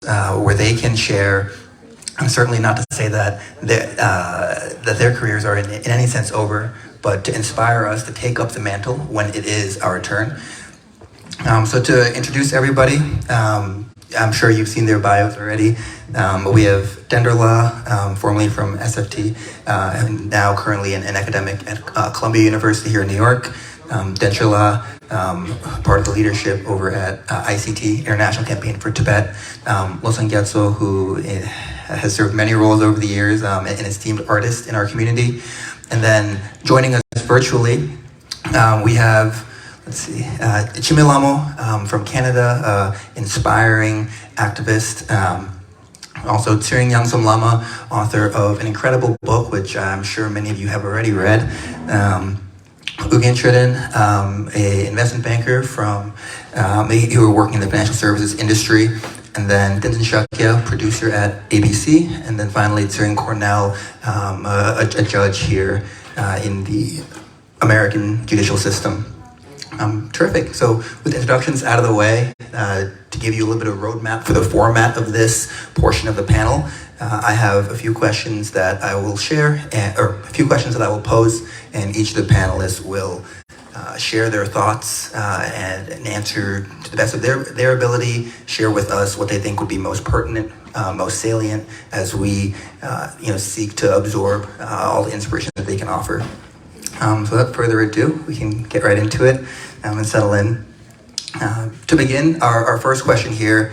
where they can share. And certainly not to say that their careers are in any sense over, but to inspire us to take up the mantle when it is our turn. So to introduce everybody, I'm sure you've seen their bios already. We have Denderla, formerly from SFT, and now currently an academic at Columbia University here in New York. Denderla, part of the leadership over at ICT, International Campaign for Tibet. Losang Gyatso, who has served many roles over the years, an esteemed artist in our community. And then joining us virtually, we have, let's see, Chimilamo from Canada, inspiring activist. Also, Tsering Yangsom Lama, author of an incredible book, which I'm sure many of you have already read. Ugen Triden, an investment banker from, who were working in the financial services industry. And then Tenzin Shakya, producer at ABC. And then finally, Tsering Cornell, a judge here in the American judicial system. Terrific. So with introductions out of the way, to give you a little bit of a roadmap for the format of this portion of the panel, I have a few questions that I will share, or a few questions that I will pose, and each of the panelists will share their thoughts and answer to the best of their ability, share with us what they think would be most pertinent, most salient, as we seek to absorb all the inspiration that they can offer. So without further ado, we can get right into it and settle in. To begin, our first question here,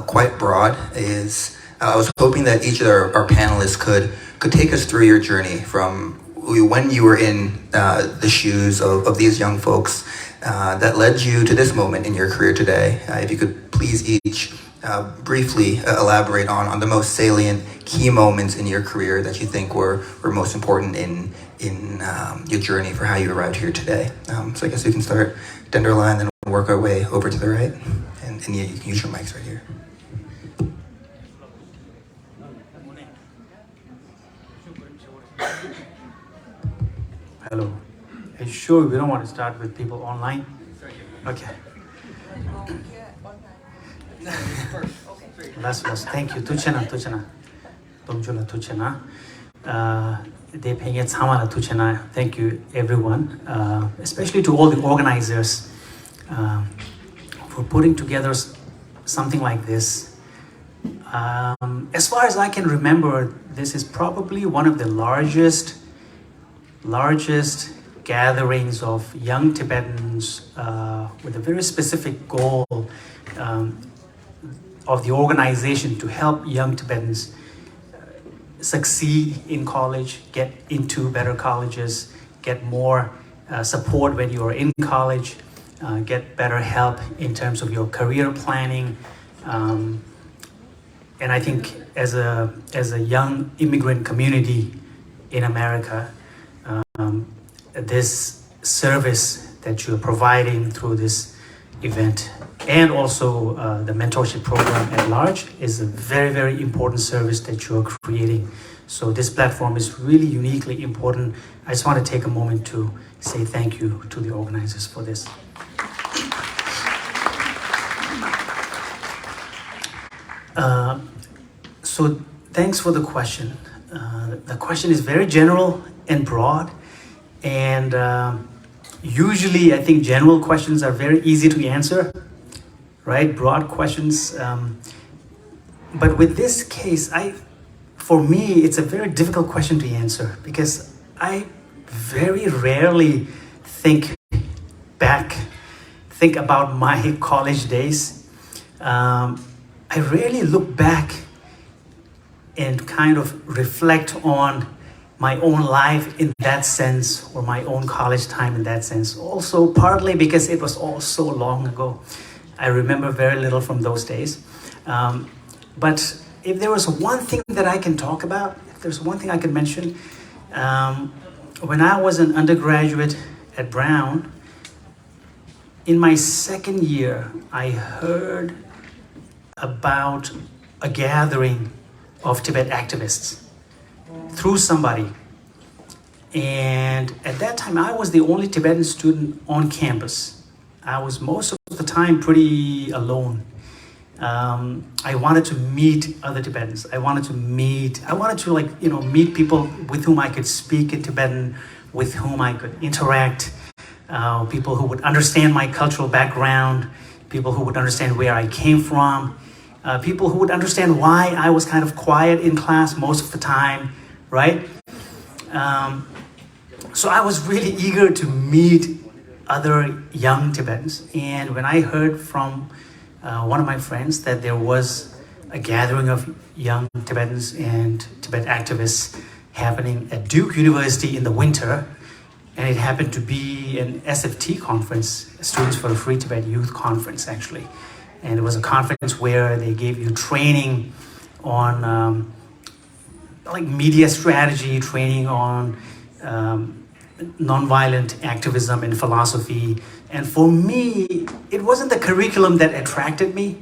quite broad, is I was hoping that each of our panelists could take us through your journey from when you were in the shoes of these young folks that led you to this moment in your career today. If you could please each briefly elaborate on the most salient key moments in your career that you think were most important in your journey for how you arrived here today. So I guess we can start Denderla and then work our way over to the right. And yeah, you can use your mics right here. Hello. Are you sure we don't want to start with people online? Okay. Last. Thank you. Tuchana. Domjula Tuchana. Thank you, everyone, especially to all the organizers for putting together something like this. As far as I can remember, this is probably one of the largest gatherings of young Tibetans with a very specific goal of the organization to help young Tibetans succeed in college, get into better colleges, get more support when you are in college, get better help in terms of your career planning. And I think as a young immigrant community in America, this service that you're providing through this event and also the mentorship program at large is a very, very important service that you're creating. So this platform is really uniquely important. I just want to take a moment to say thank you to the organizers for this. So thanks for the question. The question is very general and broad, and usually I think general questions are very easy to answer, right? Broad questions. But with this case, for me, it's a very difficult question to answer because I very rarely think about my college days. I rarely look back and kind of reflect on my own life in that sense, or my own college time in that sense. Also, partly because it was all so long ago. I remember very little from those days. But if there was one thing that I can talk about, if there's one thing I can mention, when I was an undergraduate at Brown, in my second year, I heard about a gathering of Tibet activists through somebody. And at that time, I was the only Tibetan student on campus. I was most of the time pretty alone. I wanted to meet other Tibetans. I wanted to meet people with whom I could speak in Tibetan, with whom I could interact, people who would understand my cultural background, people who would understand where I came from, people who would understand why I was kind of quiet in class most of the time, right? So I was really eager to meet other young Tibetans. And when I heard from one of my friends that there was a gathering of young Tibetans and Tibet activists happening at Duke University in the winter, and it happened to be an SFT conference, Students for a Free Tibet Youth Conference, actually. And it was a conference where they gave you training on like media strategy, training on nonviolent activism and philosophy. And for me, it wasn't the curriculum that attracted me.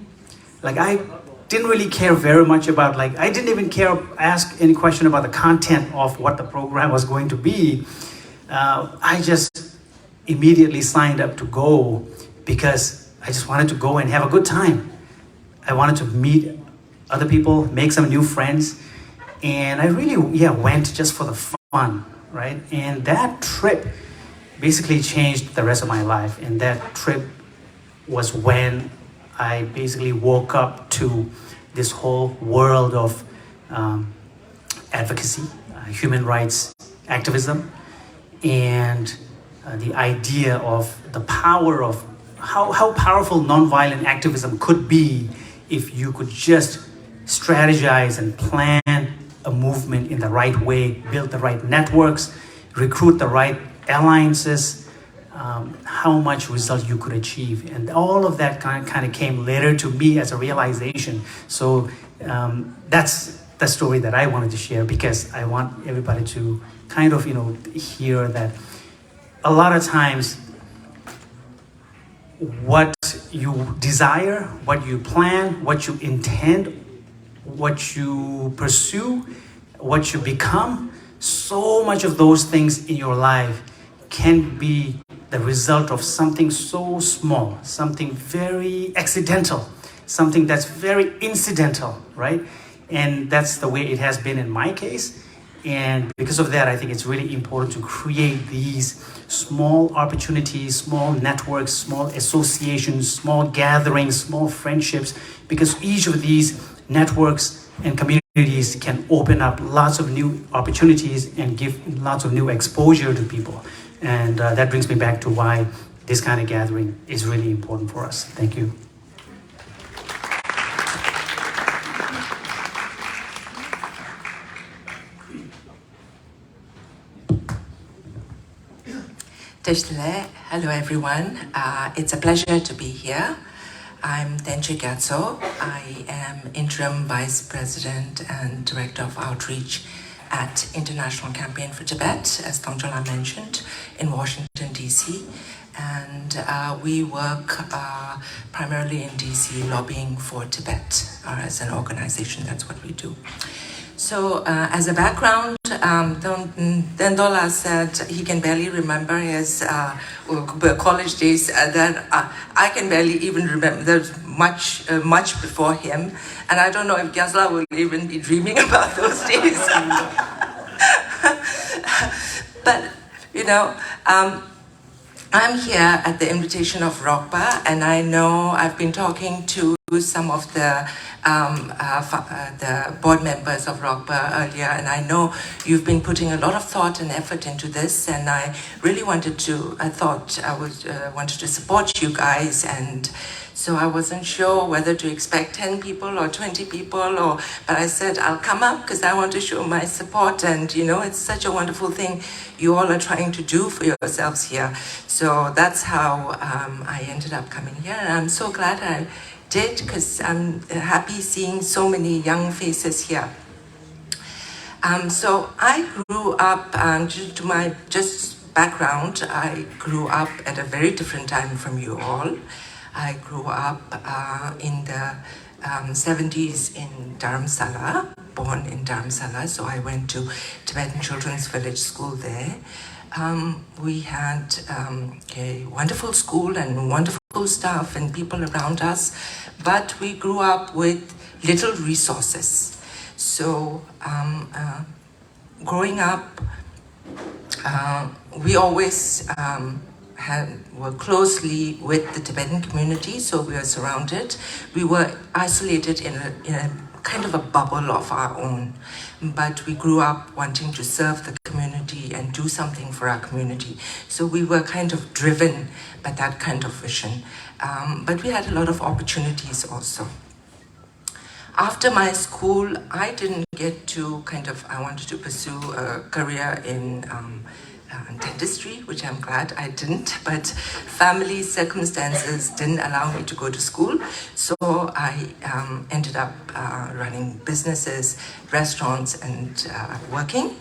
Like, I didn't really care very much about, I didn't even ask any question about the content of what the program was going to be. I just immediately signed up to go because I just wanted to go and have a good time. I wanted to meet other people, make some new friends. And I really, went just for the fun, right? And that trip basically changed the rest of my life. And that trip was when I basically woke up to this whole world of advocacy, human rights activism, and the idea of the power of how powerful nonviolent activism could be if you could just strategize and plan a movement in the right way, build the right networks, recruit the right alliances, how much result you could achieve. And all of that kind of came later to me as a realization. So that's the story that I wanted to share, because I want everybody to kind of, hear that a lot of times what you desire, what you plan, what you intend, what you pursue, what you become, so much of those things in your life can be the result of something so small, something very accidental, something that's very incidental, right? And that's the way it has been in my case. And because of that, I think it's really important to create these small opportunities, small networks, small associations, small gatherings, small friendships, because each of these networks and communities can open up lots of new opportunities and give lots of new exposure to people. And that brings me back to why this kind of gathering is really important for us. Thank you. Teshle, hello everyone. It's a pleasure to be here. I'm Tenche Gyatso. I am Interim Vice President and Director of Outreach at International Campaign for Tibet, as Tongchola mentioned, in Washington, D.C. And we work primarily in D.C. lobbying for Tibet, or as an organization, that's what we do. So as a background, Dendola said he can barely remember his college days, that I can barely even remember. There's much before him, and I don't know if Gyasla will even be dreaming about those days. But, I'm here at the invitation of ROCPA, and I know I've been talking to some of the board members of ROCPA earlier, and I know you've been putting a lot of thought and effort into this, and I really wanted to support you guys, and so I wasn't sure whether to expect 10 people or 20 people, but I said I'll come up because I want to show my support, and it's such a wonderful thing you all are trying to do for yourselves here. So that's how I ended up coming here, and I'm so glad I did, because I'm happy seeing so many young faces here. So I grew up, due to my background, I grew up at a very different time from you all. I grew up in the 70s in Dharamsala, born in Dharamsala, so I went to Tibetan Children's Village School there. We had a wonderful school and wonderful staff and people around us, but we grew up with little resources. So growing up, we always were closely with the Tibetan community, so we were surrounded. We were isolated in a kind of a bubble of our own, but we grew up wanting to serve the community and do something for our community. So we were kind of driven by that kind of vision. But we had a lot of opportunities also. After my school, I didn't get to I wanted to pursue a career in dentistry, which I'm glad I didn't, but family circumstances didn't allow me to go to school. So I ended up running businesses, restaurants, and working.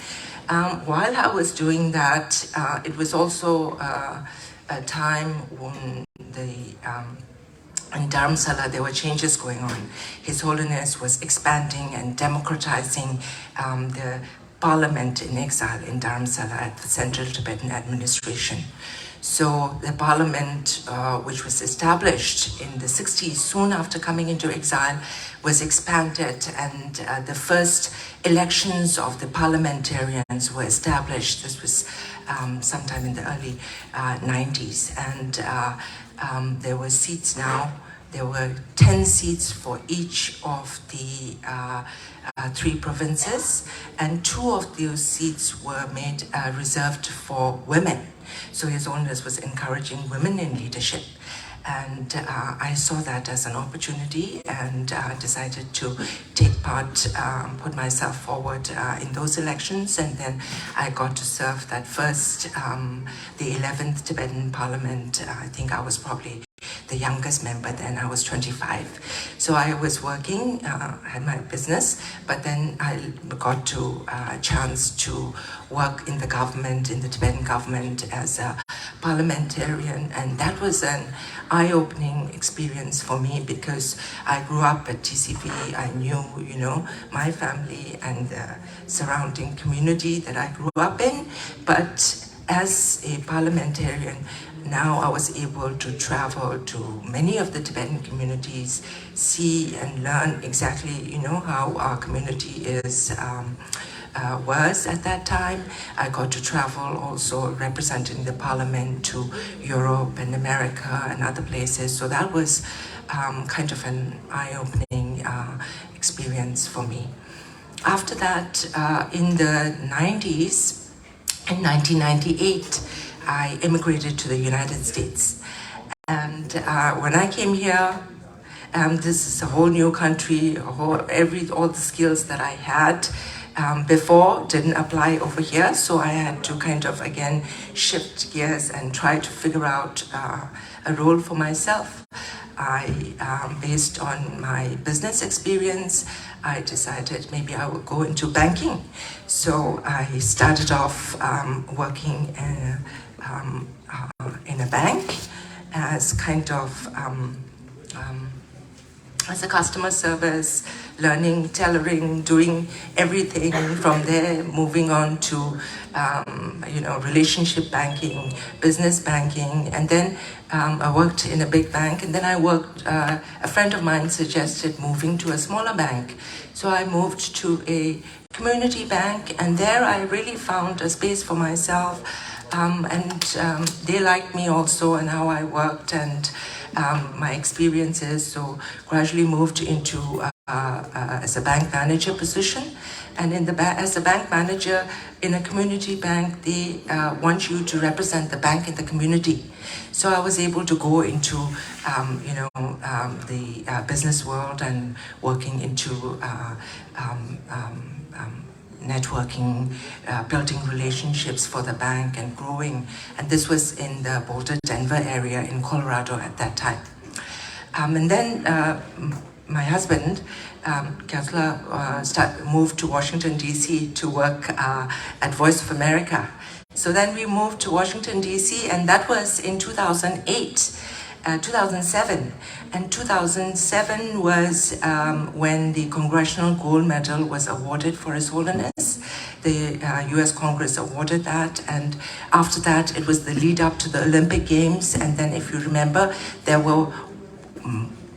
While I was doing that, it was also a time when in Dharamsala, there were changes going on. His Holiness was expanding and democratizing the parliament in exile in Dharamsala at the Central Tibetan Administration. So the parliament, which was established in the 60s, soon after coming into exile, was expanded, and the first elections of the parliamentarians were established. This was sometime in the early 90s, and there were seats now. There were 10 seats for each of the 3 provinces, and 2 of those seats were made reserved for women. So His Holiness was encouraging women in leadership. And I saw that as an opportunity and decided to take part, put myself forward in those elections. And then I got to serve that first, the 11th Tibetan Parliament. I think I was probably the youngest member then. I was 25. So I was working, had my business, but then I got to a chance to work in the government, in the Tibetan government as a parliamentarian, and that was an eye-opening experience for me because I grew up at TCP. I knew, my family and the surrounding community that I grew up in, but as a parliamentarian, now I was able to travel to many of the Tibetan communities, see and learn exactly, how our community was at that time. I got to travel also representing the parliament to Europe and America and other places. So that was kind of an eye-opening experience for me. After that, in the 90s, in 1998, I immigrated to the United States. And when I came here, this is a whole new country, all the skills that I had before didn't apply over here. So I had to kind of, again, shift gears and try to figure out a role for myself. Based on my business experience, I decided maybe I would go into banking. So I started off working in a bank as kind of as a customer service, learning tailoring, doing everything from there, moving on to relationship banking, business banking, and then I worked in a big bank, and then I worked, a friend of mine suggested moving to a smaller bank. So I moved to a community bank, and there I really found a space for myself, and they liked me also and how I worked and my experiences. So gradually moved into as a bank manager position, and as a bank manager in a community bank, they want you to represent the bank in the community. So I was able to go into the business world and working into networking, building relationships for the bank and growing. And this was in the Boulder, Denver area in Colorado at that time. And then my husband, Gyatso, moved to Washington, D.C. to work at Voice of America. So then we moved to Washington, D.C., and that was in 2008. 2007, and 2007 was when the Congressional Gold Medal was awarded for His Holiness. the US Congress awarded that, and after that it was the lead up to the Olympic Games, and then if you remember, there were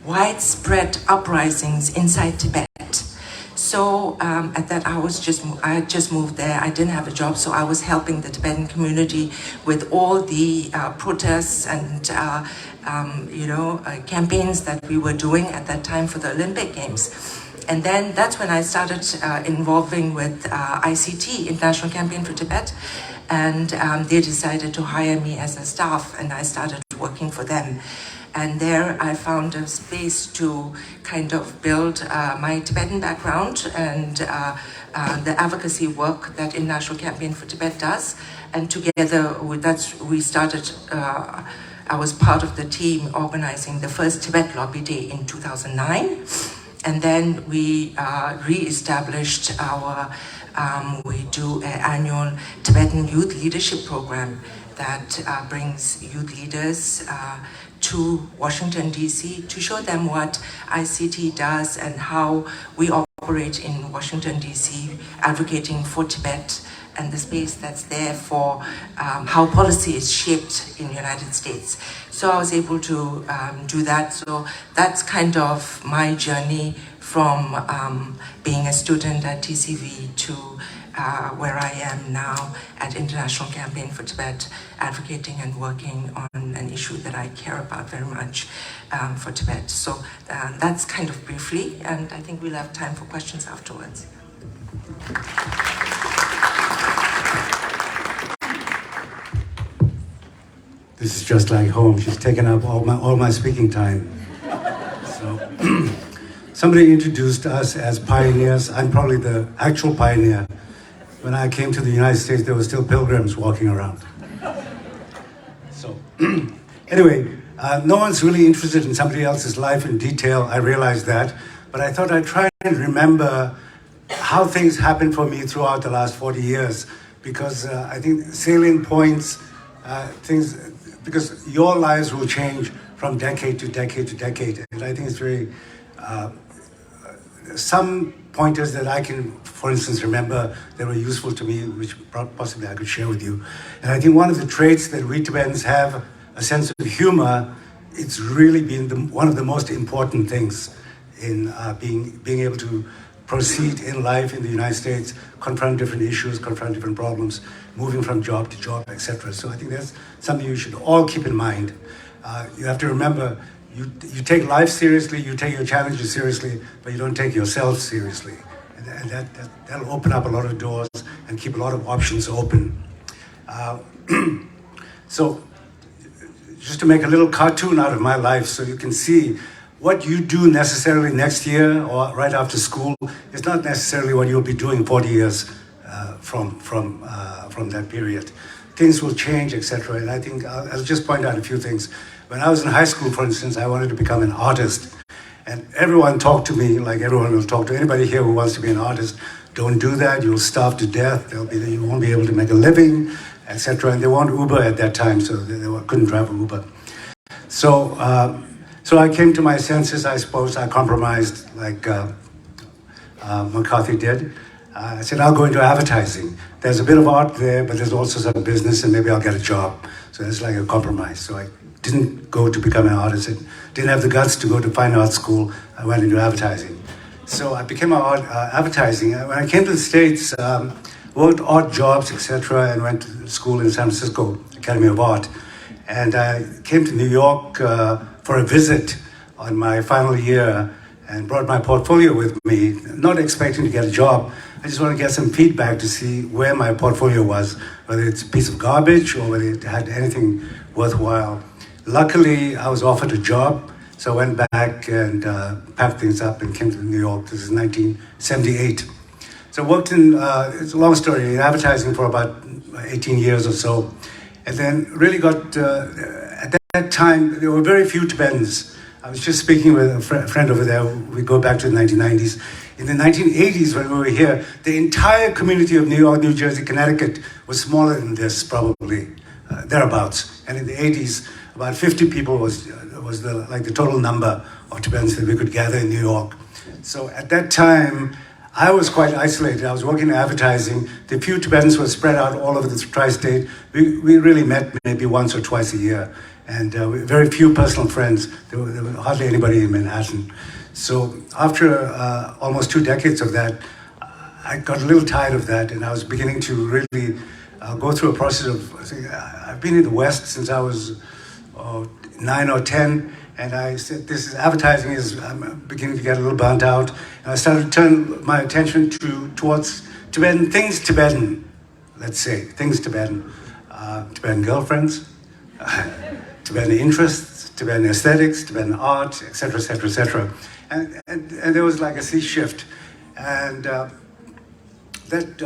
widespread uprisings inside Tibet. So at that, I had just moved there. I didn't have a job, so I was helping the Tibetan community with all the protests and campaigns that we were doing at that time for the Olympic Games. And then that's when I started involving with ICT, International Campaign for Tibet, and they decided to hire me as a staff, and I started working for them. And there I found a space to kind of build my Tibetan background and the advocacy work that International Campaign for Tibet does. And together with that, we started, I was part of the team organizing the first Tibet Lobby Day in 2009. And then we re-established our, we do an annual Tibetan Youth Leadership Program that brings youth leaders to Washington, D.C. to show them what ICT does and how we operate in Washington, D.C., advocating for Tibet and the space that's there for how policy is shaped in the United States. So I was able to do that. So that's kind of my journey from being a student at TCV to where I am now at International Campaign for Tibet, advocating and working on an issue that I care about very much for Tibet. So that's kind of briefly, and I think we'll have time for questions afterwards. This is just like home. She's taken up all my speaking time. So somebody introduced us as pioneers. I'm probably the actual pioneer. When I came to the United States, there were still pilgrims walking around. So anyway, no one's really interested in somebody else's life in detail. I realize that. But I thought I'd try and remember how things happened for me throughout the last 40 years. Because I think salient points, because your lives will change from decade to decade to decade. And I think it's very, some pointers that I can, for instance, remember that were useful to me, which possibly I could share with you. And I think one of the traits that we Tibetans have, a sense of humor, it's really been one of the most important things in being able to proceed in life in the United States, confront different issues, confront different problems, moving from job to job, etc. So I think that's something you should all keep in mind. You have to remember, you take life seriously, you take your challenges seriously, but you don't take yourself seriously. And that'll open up a lot of doors and keep a lot of options open. So just to make a little cartoon out of my life so you can see what you do necessarily next year or right after school is not necessarily what you'll be doing 40 years from that period. Things will change, etc. And I think I'll just point out a few things. When I was in high school, for instance, I wanted to become an artist. And everyone talked to me like everyone will talk to anybody here who wants to be an artist. Don't do that, you'll starve to death, you won't be able to make a living, etc. And they weren't Uber at that time, so they couldn't drive an Uber. So I came to my senses, I suppose. I compromised like McCarthy did. I said, I'll go into advertising. There's a bit of art there, but there's also some business, and maybe I'll get a job. So it's like a compromise. So I didn't go to become an artist. I didn't have the guts to go to fine art school. I went into advertising. So I became advertising. When I came to the States, worked odd jobs, etc., and went to school in San Francisco Academy of Art. And I came to New York for a visit on my final year and brought my portfolio with me, not expecting to get a job. I just want to get some feedback to see where my portfolio was, whether it's a piece of garbage or whether it had anything worthwhile. Luckily, I was offered a job, so I went back and packed things up and came to New York. This is 1978. So I worked in, it's a long story, in advertising for about 18 years or so. And then really got, at that time, there were very few Tibetans. I was just speaking with a friend over there. We go back to the 1990s. In the 1980s, when we were here, the entire community of New York, New Jersey, Connecticut was smaller than this, probably, thereabouts. And in the 80s, about 50 people was the total number of Tibetans that we could gather in New York. So at that time, I was quite isolated. I was working in advertising. The few Tibetans were spread out all over the tri-state. We really met maybe once or twice a year. And very few personal friends. There were hardly anybody in Manhattan. So after almost 2 decades of that, I got a little tired of that, and I was beginning to really go through a process of, I've been in the West since I was 9 or 10, and I said, advertising I'm beginning to get a little burnt out. And I started to turn my attention towards Tibetan, things Tibetan, let's say, things Tibetan. Tibetan girlfriends, Tibetan interests, Tibetan aesthetics, Tibetan art, etc., etc., etc. And there was like a sea shift. And that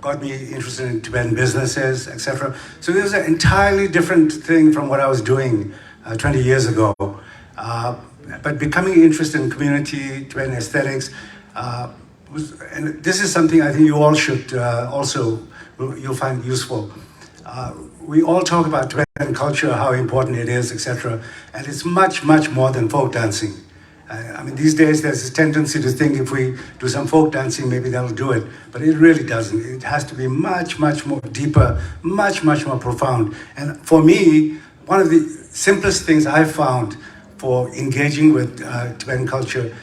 got me interested in Tibetan businesses, etc. So it was an entirely different thing from what I was doing 20 years ago. But becoming interested in community, Tibetan aesthetics, and this is something I think you all should you'll find useful. We all talk about Tibetan culture, how important it is, etc. And it's much, much more than folk dancing. I mean, these days there's this tendency to think if we do some folk dancing, maybe that'll do it. But it really doesn't. It has to be much, much more deeper, much, much more profound. And for me, one of the simplest things I've found for engaging with Tibetan culture,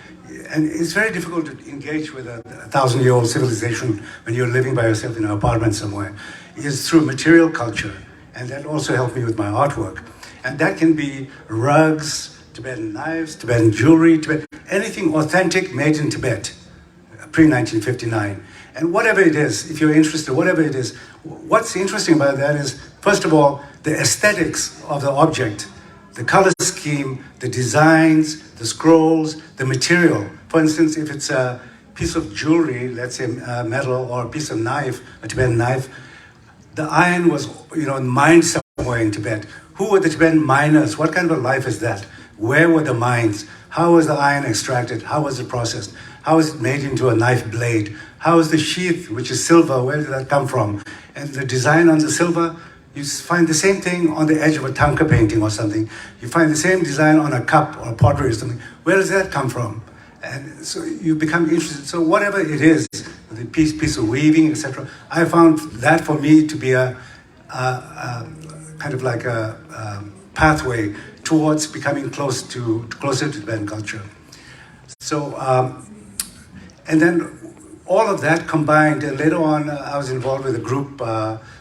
and it's very difficult to engage with a 1,000-year-old civilization when you're living by yourself in an apartment somewhere, is through material culture. And that also helped me with my artwork. And that can be rugs, Tibetan knives, Tibetan jewelry, anything authentic made in Tibet, pre-1959. And whatever it is, if you're interested, whatever it is, what's interesting about that is, first of all, the aesthetics of the object, the color scheme, the designs, the scrolls, the material. For instance, if it's a piece of jewelry, let's say metal, or a piece of knife, a Tibetan knife, the iron was, mined somewhere in Tibet. Who were the Tibetan miners? What kind of a life is that? Where were the mines? How was the iron extracted? How was it processed? How was it made into a knife blade? How is the sheath, which is silver, where did that come from? And the design on the silver, you find the same thing on the edge of a Thangka painting or something. You find the same design on a cup or pottery or something. Where does that come from? And so you become interested. So whatever it is, the piece of weaving, etc., I found that for me to be a kind of like a pathway towards becoming closer to Tibetan culture. So, and then all of that combined, and later on I was involved with a group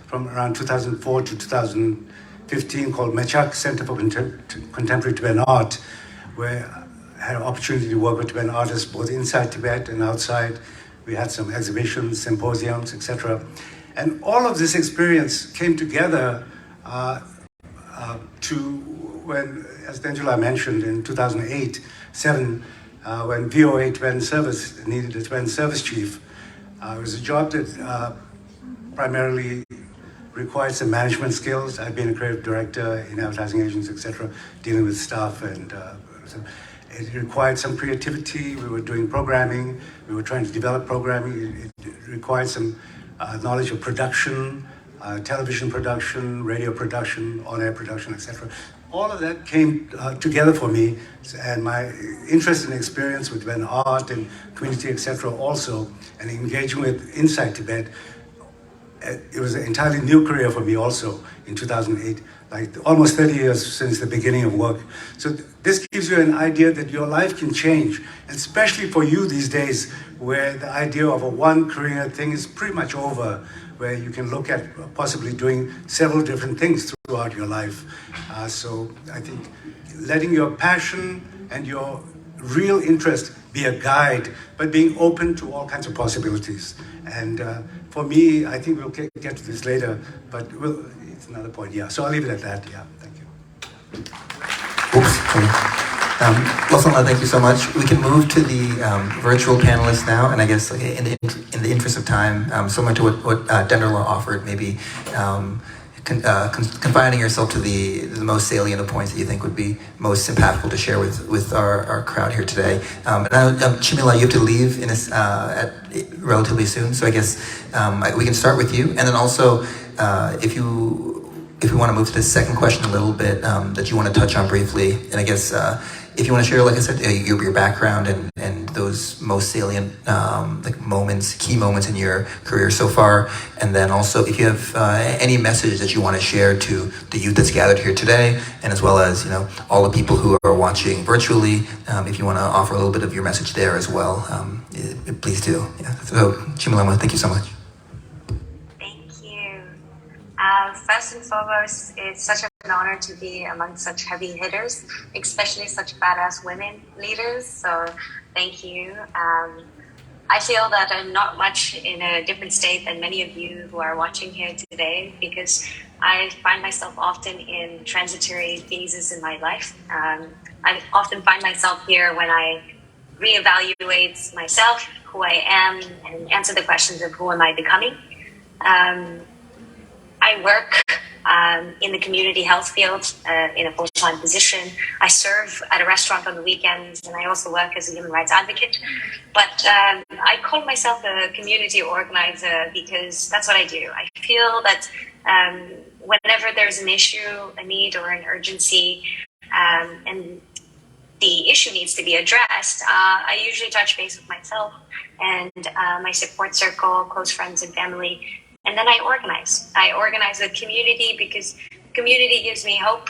from around 2004 to 2015 called Mechak Center for Contemporary Tibetan Art, where I had an opportunity to work with Tibetan artists both inside Tibet and outside. We had some exhibitions, symposiums, etc. And all of this experience came together to when, as Denjula mentioned, in 2008-7, when VOA Tibetan Service needed a Tibetan service chief. It was a job that primarily required some management skills. I'd been a creative director in advertising agents, etc., dealing with staff, and so it required some creativity. We were doing programming. We were trying to develop programming. It required some knowledge of production, television production, radio production, on-air production, etc. All of that came together for me, and my interest and experience with Tibetan art and community, etc. also, and engaging with inside Tibet. It was an entirely new career for me also in 2008, like almost 30 years since the beginning of work. So this gives you an idea that your life can change, and especially for you these days, where the idea of a one career thing is pretty much over, where you can look at possibly doing several different things throughout your life. So I think letting your passion and your real interest be a guide, but being open to all kinds of possibilities. And for me, I think we'll get to this later, but it's another point, yeah. So I'll leave it at that, yeah, thank you. Oops, sorry. Losanla, thank you so much. We can move to the virtual panelists now, and I guess in the interest of time, similar to what Denderla offered, maybe confining yourself to the most salient of points that you think would be most impactful to share with our crowd here today. Chimila, you have to leave relatively soon, so I guess we can start with you, and then also if we want to move to the second question a little bit that you want to touch on briefly, and I guess if you want to share, like I said, your background and those most salient key moments in your career so far, and then also if you have any message that you want to share to the youth that's gathered here today, and as well as all the people who are watching virtually, if you want to offer a little bit of your message there as well, please do. Yeah. So Chimalama, thank you so much. Thank you. First and foremost, it's such an honor to be among such heavy hitters, especially such badass women leaders. So thank you. I feel that I'm not much in a different state than many of you who are watching here today, because I find myself often in transitory phases in my life. I often find myself here when I reevaluate myself, who I am, and answer the questions of who am I becoming. I work in the community health field in a full-time position. I serve at a restaurant on the weekends, and I also work as a human rights advocate. But I call myself a community organizer because that's what I do. I feel that whenever there's an issue, a need, or an urgency, and the issue needs to be addressed, I usually touch base with myself and my support circle, close friends and family. And then I organize. I organize with community because community gives me hope.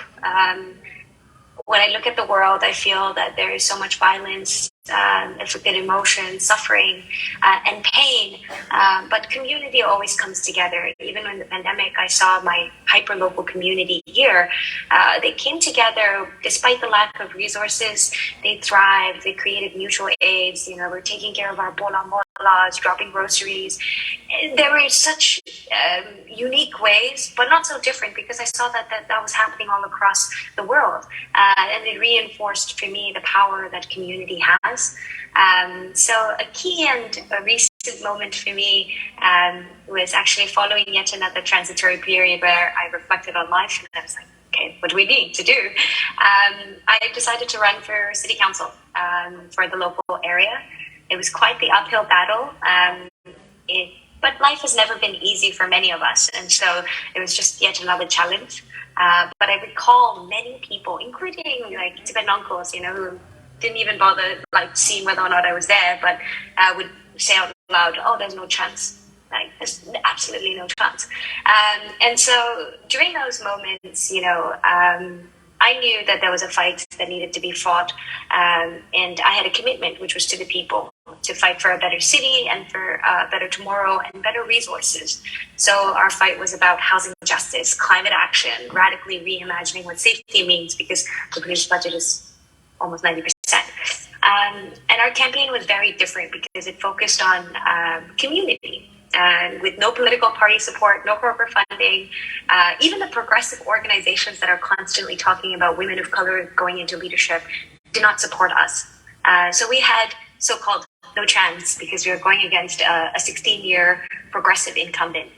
When I look at the world, I feel that there is so much violence, inflicted emotion, suffering, and pain. But community always comes together. Even in the pandemic, I saw my hyper-local community here. They came together despite the lack of resources. They thrived. They created mutual aids. We're taking care of our bola molas, dropping groceries. There were such unique ways, but not so different, because I saw that was happening all across the world. And it reinforced for me the power that community has. So a key and a recent moment for me was actually following yet another transitory period where I reflected on life, and I was like, okay, what do we need to do? I decided to run for city council for the local area. It was quite the uphill battle, but life has never been easy for many of us, and so it was just yet another challenge. But I recall many people, including like Tibetan uncles, who didn't even bother seeing whether or not I was there, but would say out loud, "Oh, there's no chance. There's absolutely no chance." And so during those moments, I knew that there was a fight that needed to be fought, and I had a commitment, which was to the people, to fight for a better city and for a better tomorrow and better resources. So our fight was about housing justice, climate action, radically reimagining what safety means, because the British budget is almost 90%. And our campaign was very different because it focused on community. With no political party support, no corporate funding, even the progressive organizations that are constantly talking about women of color going into leadership did not support us. So we had so-called no chance because we were going against a 16-year progressive incumbent.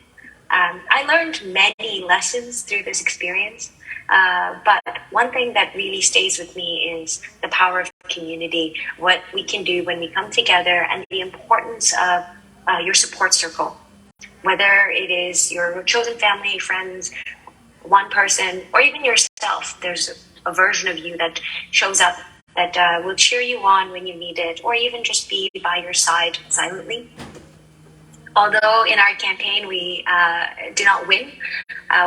I learned many lessons through this experience, but one thing that really stays with me is the power of community, what we can do when we come together, and the importance of your support circle, whether it is your chosen family, friends, one person, or even yourself. There's a version of you that shows up that will cheer you on when you need it, or even just be by your side silently. Although in our campaign we did not win,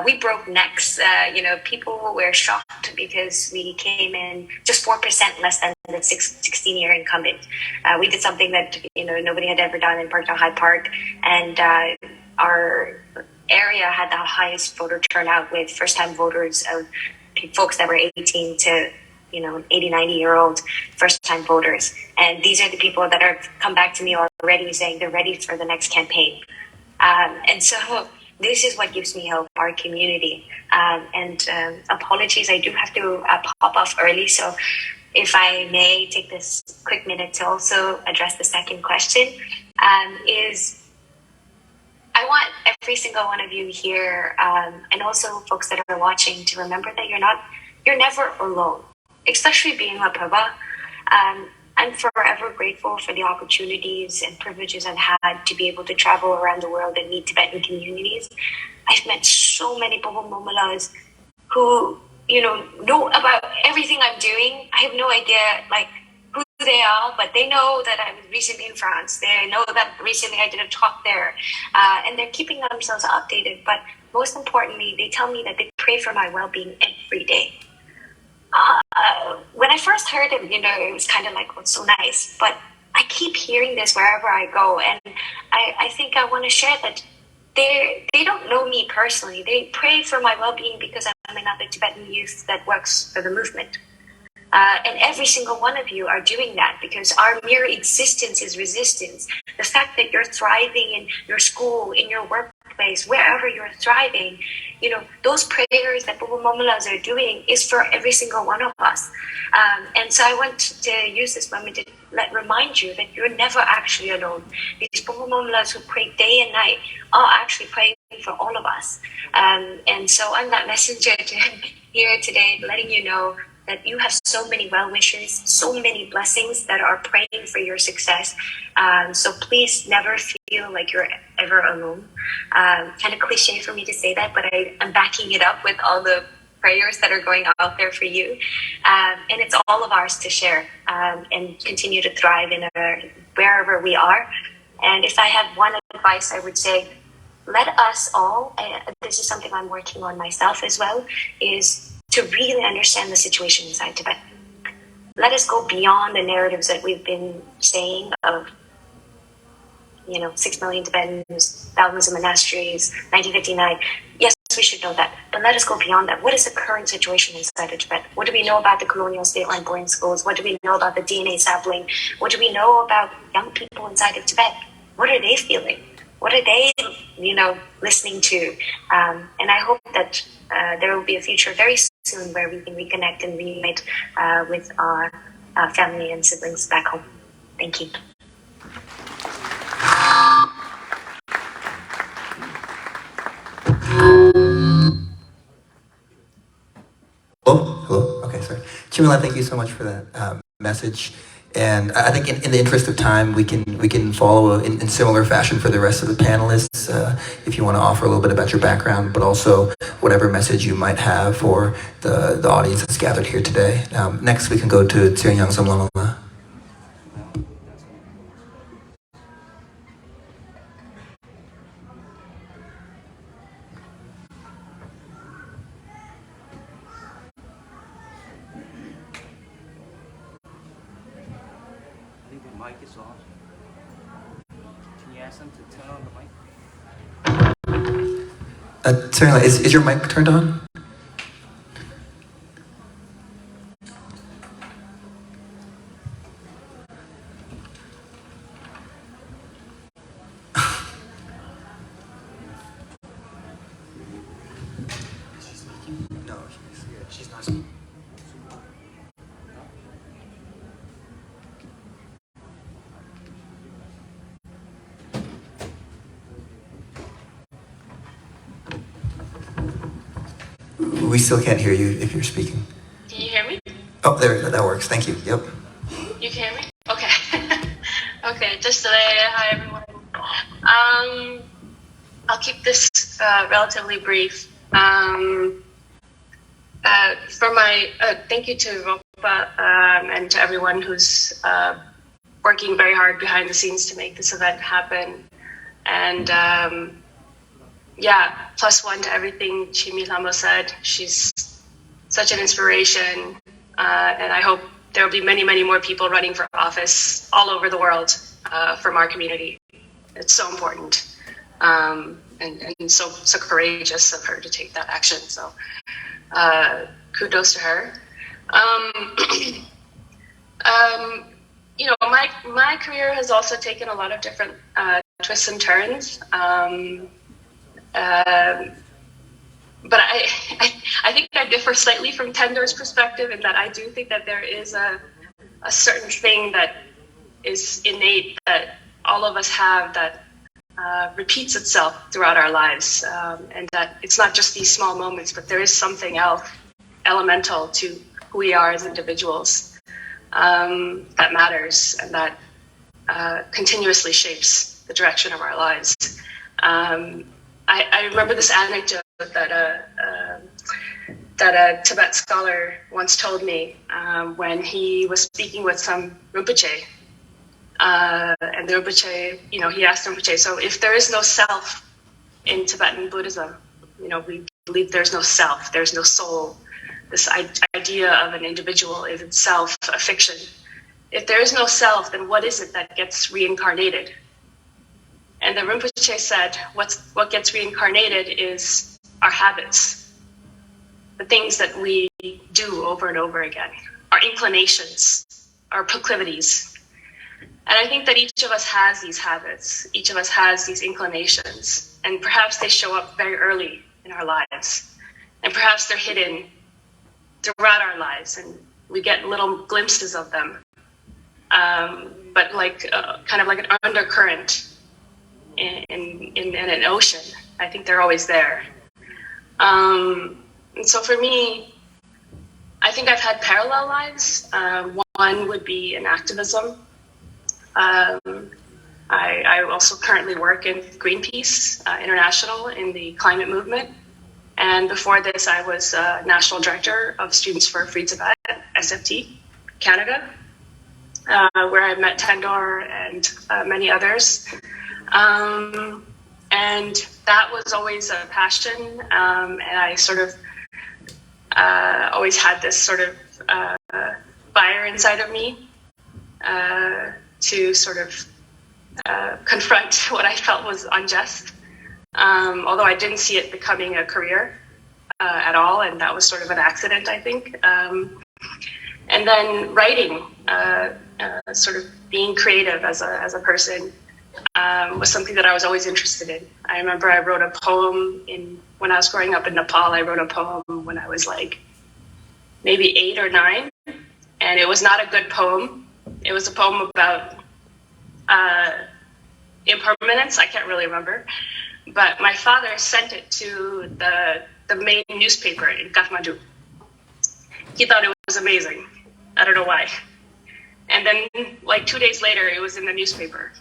we broke necks. People were shocked because we came in just 4% less than the 16-year incumbent. We did something that nobody had ever done in Parkdale High Park, and our area had the highest voter turnout, with first-time voters of folks that were 18 to 80, 90-year-old first-time voters. And these are the people that have come back to me already saying they're ready for the next campaign. And so this is what gives me hope, our community. And apologies, I do have to pop off early. So if I may take this quick minute to also address the second question, is I want every single one of you here, and also folks that are watching, to remember that you're never alone. Especially being a Prabha, I'm forever grateful for the opportunities and privileges I've had to be able to travel around the world and meet Tibetan communities. I've met so many Bobo Momalas who know about everything I'm doing. I have no idea like who they are, but they know that I was recently in France. They know that recently I did a talk there, and they're keeping themselves updated. But most importantly, they tell me that they pray for my well-being every day. When I first heard it, it was kind of like, what's so nice? But I keep hearing this wherever I go, and I think I want to share that they don't know me personally. They pray for my well-being because I'm another Tibetan youth that works for the movement. And every single one of you are doing that because our mere existence is resistance. The fact that you're thriving in your school, in your workplace, wherever you're thriving, those prayers that Bobo Momolas are doing is for every single one of us. And so I want to use this moment to remind you that you're never actually alone. These Bobo Momolas who pray day and night are actually praying for all of us. And so I'm that messenger here today, letting you know that you have so many well-wishers, so many blessings that are praying for your success. So please never feel like you're ever alone. Kind of cliche for me to say that, but I'm backing it up with all the prayers that are going out there for you. And it's all of ours to share and continue to thrive in wherever we are. And if I had one advice, I would say, let us all, this is something I'm working on myself as well, is to really understand the situation inside Tibet. Let us go beyond the narratives that we've been saying of, 6 million Tibetans, thousands of monasteries, 1959. Yes, we should know that. But let us go beyond that. What is the current situation inside of Tibet? What do we know about the colonial state-run boarding schools? What do we know about the DNA sampling? What do we know about young people inside of Tibet? What are they feeling? What are they, listening to? And I hope that there will be a future very soon where we can reconnect and reunite with our family and siblings back home. Thank you. Hello. Okay, sorry. Chimila, thank you so much for that message. And I think in the interest of time, we can follow in similar fashion for the rest of the panelists. If you want to offer a little bit about your background, but also whatever message you might have for the audience that's gathered here today. Next, we can go to Tsering Samlamala. Mic is off. Can you ask them to turn on the mic? Tsering, is your mic turned on? No, she's not speaking. We still can't hear you if you're speaking. Can you hear me? Oh, there, that works. Thank you. Yep. You can hear me? Okay. Okay, just to say hi, everyone. I'll keep this relatively brief. Thank you to Ropa and to everyone who's working very hard behind the scenes to make this event happen. And +1 to everything Chimi Lama said. She's such an inspiration, and I hope there will be many, many more people running for office all over the world from our community. It's so important, and so courageous of her to take that action. So kudos to her. My career has also taken a lot of different twists and turns. But I think I differ slightly from Tender's perspective in that I do think that there is a certain thing that is innate that all of us have that repeats itself throughout our lives, and that it's not just these small moments, but there is something else elemental to who we are as individuals that matters and that continuously shapes the direction of our lives. I remember this anecdote that that a Tibet scholar once told me when he was speaking with some Rinpoche. And the Rinpoche, he asked Rinpoche, so if there is no self in Tibetan Buddhism, we believe there's no self, there's no soul. This idea of an individual is itself a fiction. If there is no self, then what is it that gets reincarnated? And the Rinpoche said, what gets reincarnated is our habits, the things that we do over and over again, our inclinations, our proclivities. And I think that each of us has these habits, each of us has these inclinations, and perhaps they show up very early in our lives, and perhaps they're hidden throughout our lives, and we get little glimpses of them, but kind of like an undercurrent in an ocean. I think they're always there. And so for me, I think I've had parallel lives. One would be in activism. I also currently work in Greenpeace International in the climate movement. And before this, I was National Director of Students for Free Tibet, SFT, Canada, where I met Tendor and many others. And that was always a passion. And I sort of always had this sort of fire inside of me to sort of confront what I felt was unjust. Although I didn't see it becoming a career at all, and that was sort of an accident, I think. And then writing, sort of being creative as a person, was something that I was always interested in. I remember I wrote a poem when I was growing up in Nepal. I wrote a poem when I was like maybe 8 or 9, and it was not a good poem. It was a poem about impermanence. I can't really remember. But my father sent it to the main newspaper in Kathmandu. He thought it was amazing. I don't know why. And then like 2 days later, it was in the newspaper.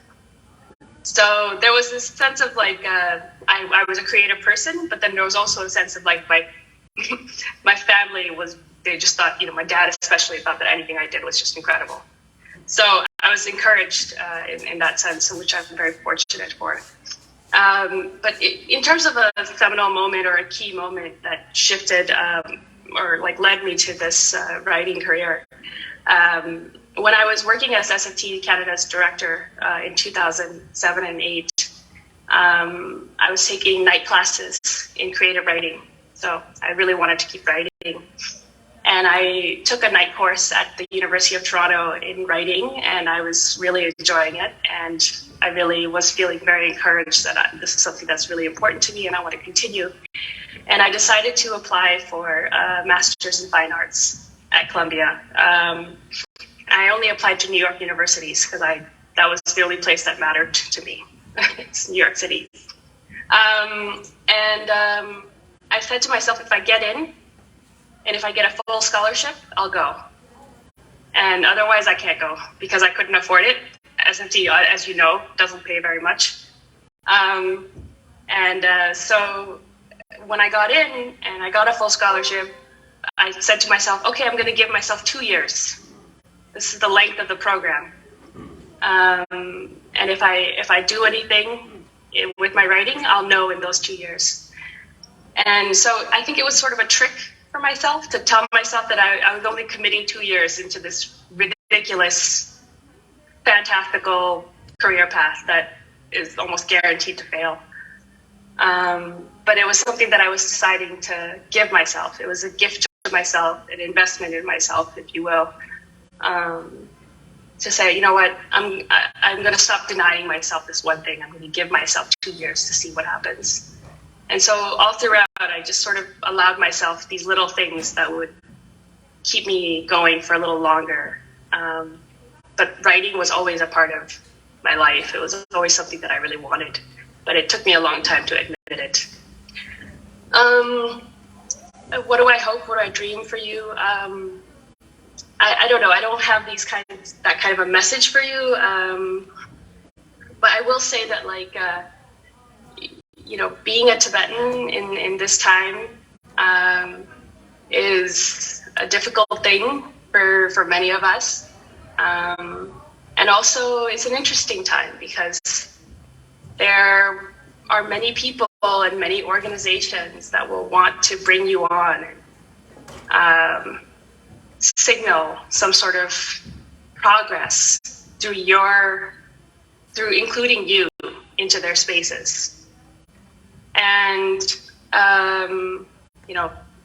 So there was this sense of like, I was a creative person, but then there was also a sense of like my family they just thought, my dad especially thought that anything I did was just incredible. So I was encouraged in that sense, which I'm very fortunate for. But in terms of a seminal moment or a key moment that shifted or like led me to this writing career, when I was working as SFT Canada's director in 2007 and 8, I was taking night classes in creative writing. So I really wanted to keep writing. And I took a night course at the University of Toronto in writing, and I was really enjoying it. And I really was feeling very encouraged that this is something that's really important to me and I want to continue. And I decided to apply for a Master's in Fine Arts at Columbia. I only applied to New York universities because that was the only place that mattered to me. It's New York City. I said to myself, if I get in, and if I get a full scholarship, I'll go. And otherwise I can't go because I couldn't afford it. SFT, as you know, doesn't pay very much. So when I got in and I got a full scholarship, I said to myself, okay, I'm going to give myself 2 years. This is the length of the program. And if I do anything with my writing, I'll know in those 2 years. And so I think it was sort of a trick for myself to tell myself that I was only committing 2 years into this ridiculous, fantastical career path that is almost guaranteed to fail. But it was something that I was deciding to give myself. It was a gift to myself, an investment in myself, if you will, to say, you know what, I'm going to stop denying myself this one thing. I'm going to give myself 2 years to see what happens. And so all throughout, I just sort of allowed myself these little things that would keep me going for a little longer. But writing was always a part of my life. It was always something that I really wanted, but it took me a long time to admit it. What do I hope? What do I dream for you? I don't know. I don't have that kind of a message for you. But I will say that, like, being a Tibetan in this time, is a difficult thing for many of us. And also, it's an interesting time because there are many people and many organizations that will want to bring you on and signal some sort of progress through including you into their spaces. And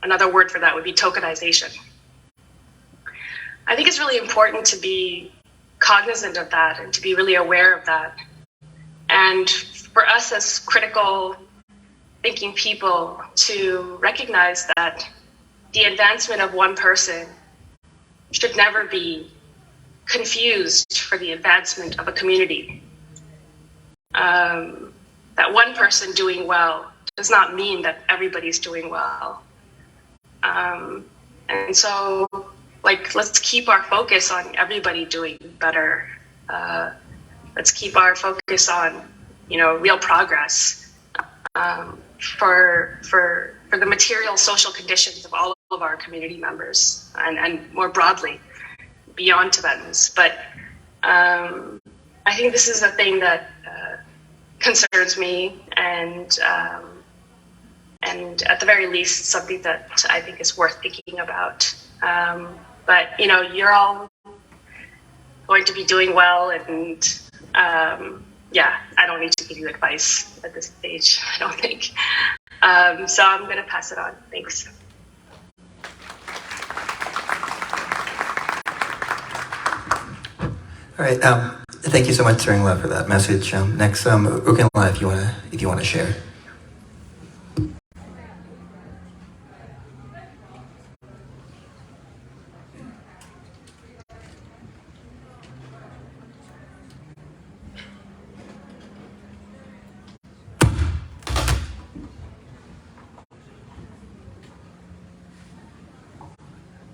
another word for that would be tokenization. I think it's really important to be cognizant of that and to be really aware of that. And for us as critical thinking people to recognize that the advancement of one person should never be confused for the advancement of a community. That one person doing well does not mean that everybody's doing well. And so, let's keep our focus on everybody doing better. Let's keep our focus on, real progress for the material social conditions of all of our community members and more broadly beyond Tibetans. But I think this is a thing that concerns me, and at the very least, something that I think is worth thinking about. But you're all going to be doing well, and I don't need to give you advice at this stage, I don't think. So I'm going to pass it on. Thanks. All right. Thank you so much, Turing, for that message. Next, Ukenla, if you want to share.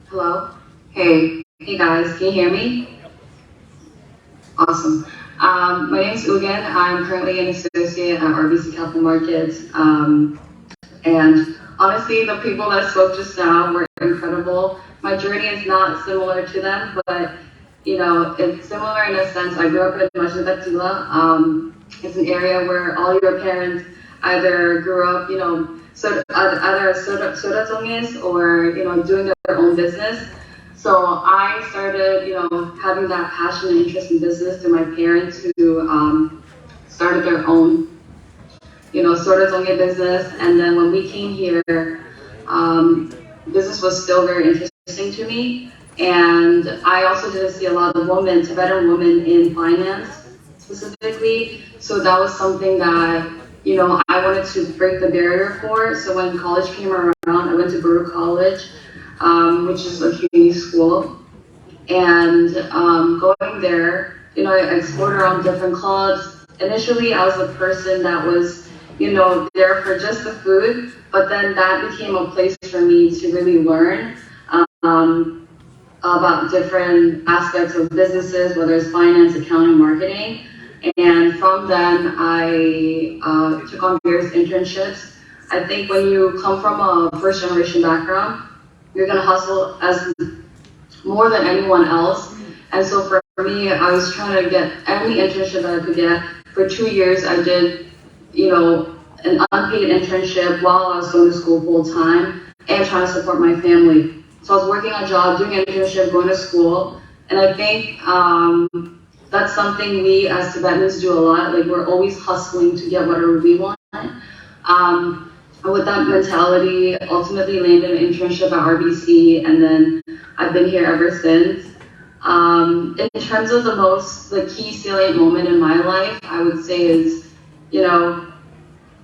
Hello? Hey guys, can you hear me? Awesome. My name is Ugen. I'm currently an associate at RBC Capital Markets. And honestly, the people that spoke just now were incredible. My journey is not similar to them, but it's similar in a sense. I grew up in Majindatila. It's an area where all your parents either grew up, either soda tongies or doing their own business. So I started, having that passion and interest in business through my parents who started their own, soda tongi business. And then when we came here, business was still very interesting to me. And I also didn't see a lot of Tibetan women in finance specifically. So that was something that I wanted to break the barrier for. So when college came around, I went to Baruch College, which is a community school. And going there, I explored around different clubs. Initially, I was a person that was, there for just the food, but then that became a place for me to really learn about different aspects of businesses, whether it's finance, accounting, marketing. And from then, I took on various internships. I think when you come from a first-generation background, you're going to hustle as more than anyone else. And so for me, I was trying to get any internship that I could get. For 2 years, I did, an unpaid internship while I was going to school full-time and trying to support my family. So I was working a job, doing an internship, going to school. And I think that's something we as Tibetans do a lot. We're always hustling to get whatever we want. And with that mentality, ultimately landed an internship at RBC, and then I've been here ever since. In terms of the key salient moment in my life, I would say is,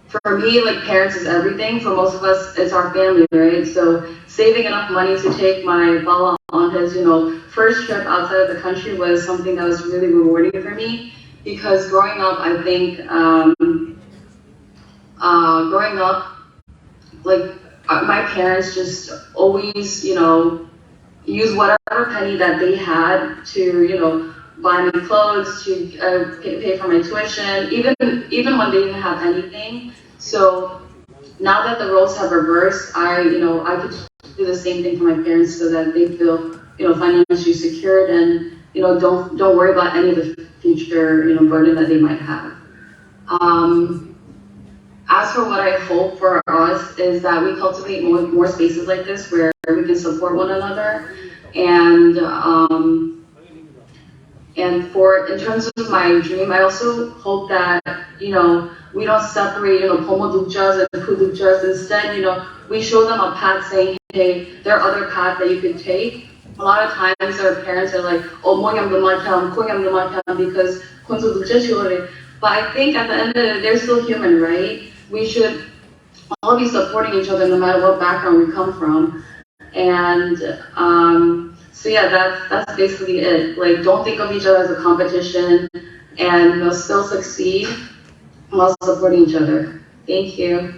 for me, parents is everything. For most of us, it's our family, right? So saving enough money to take my Bala on his, first trip outside of the country was something that was really rewarding for me, because growing up, I think, my parents just always, use whatever penny that they had to, buy me clothes, to pay for my tuition, even when they didn't have anything. So now that the roles have reversed, I could do the same thing for my parents so that they feel, financially secured and, don't worry about any of the future, burden that they might have. As for what I hope for us is that we cultivate more spaces like this where we can support one another. And in terms of my dream, I also hope that, we don't separate, Pomodukjas and Kudukjas. Instead, we show them a path saying, hey, there are other paths that you could take. A lot of times our parents are like, oh, because but I think at the end of the day, they're still human, right? We should all be supporting each other no matter what background we come from. And so yeah, that's basically it. Like, don't think of each other as a competition, and still succeed while supporting each other. Thank you.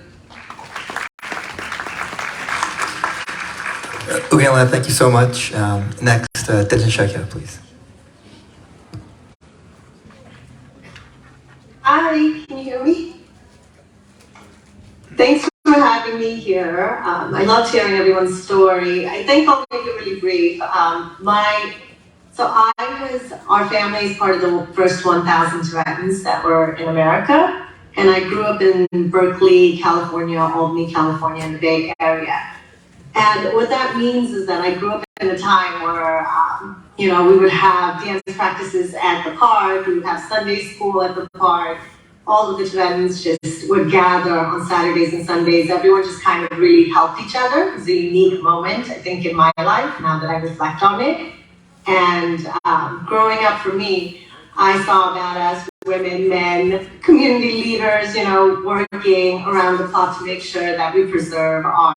Ugaila, thank you so much. Next, Tenzin Shakya, please. Hi, can you hear me? Thanks for having me here. I loved hearing everyone's story. I think I'll make it really brief. Our family is part of the first 1,000 Tibetans that were in America. And I grew up in Berkeley, California, Albany, California, in the Bay Area. And what that means is that I grew up in a time where, we would have dance practices at the park, we would have Sunday school at the park. All of the Tibetans just would gather on Saturdays and Sundays. Everyone just kind of really helped each other. It was a unique moment, I think, in my life, now that I reflect on it. And growing up for me, I saw badass women, men, community leaders, working around the clock to make sure that we preserve our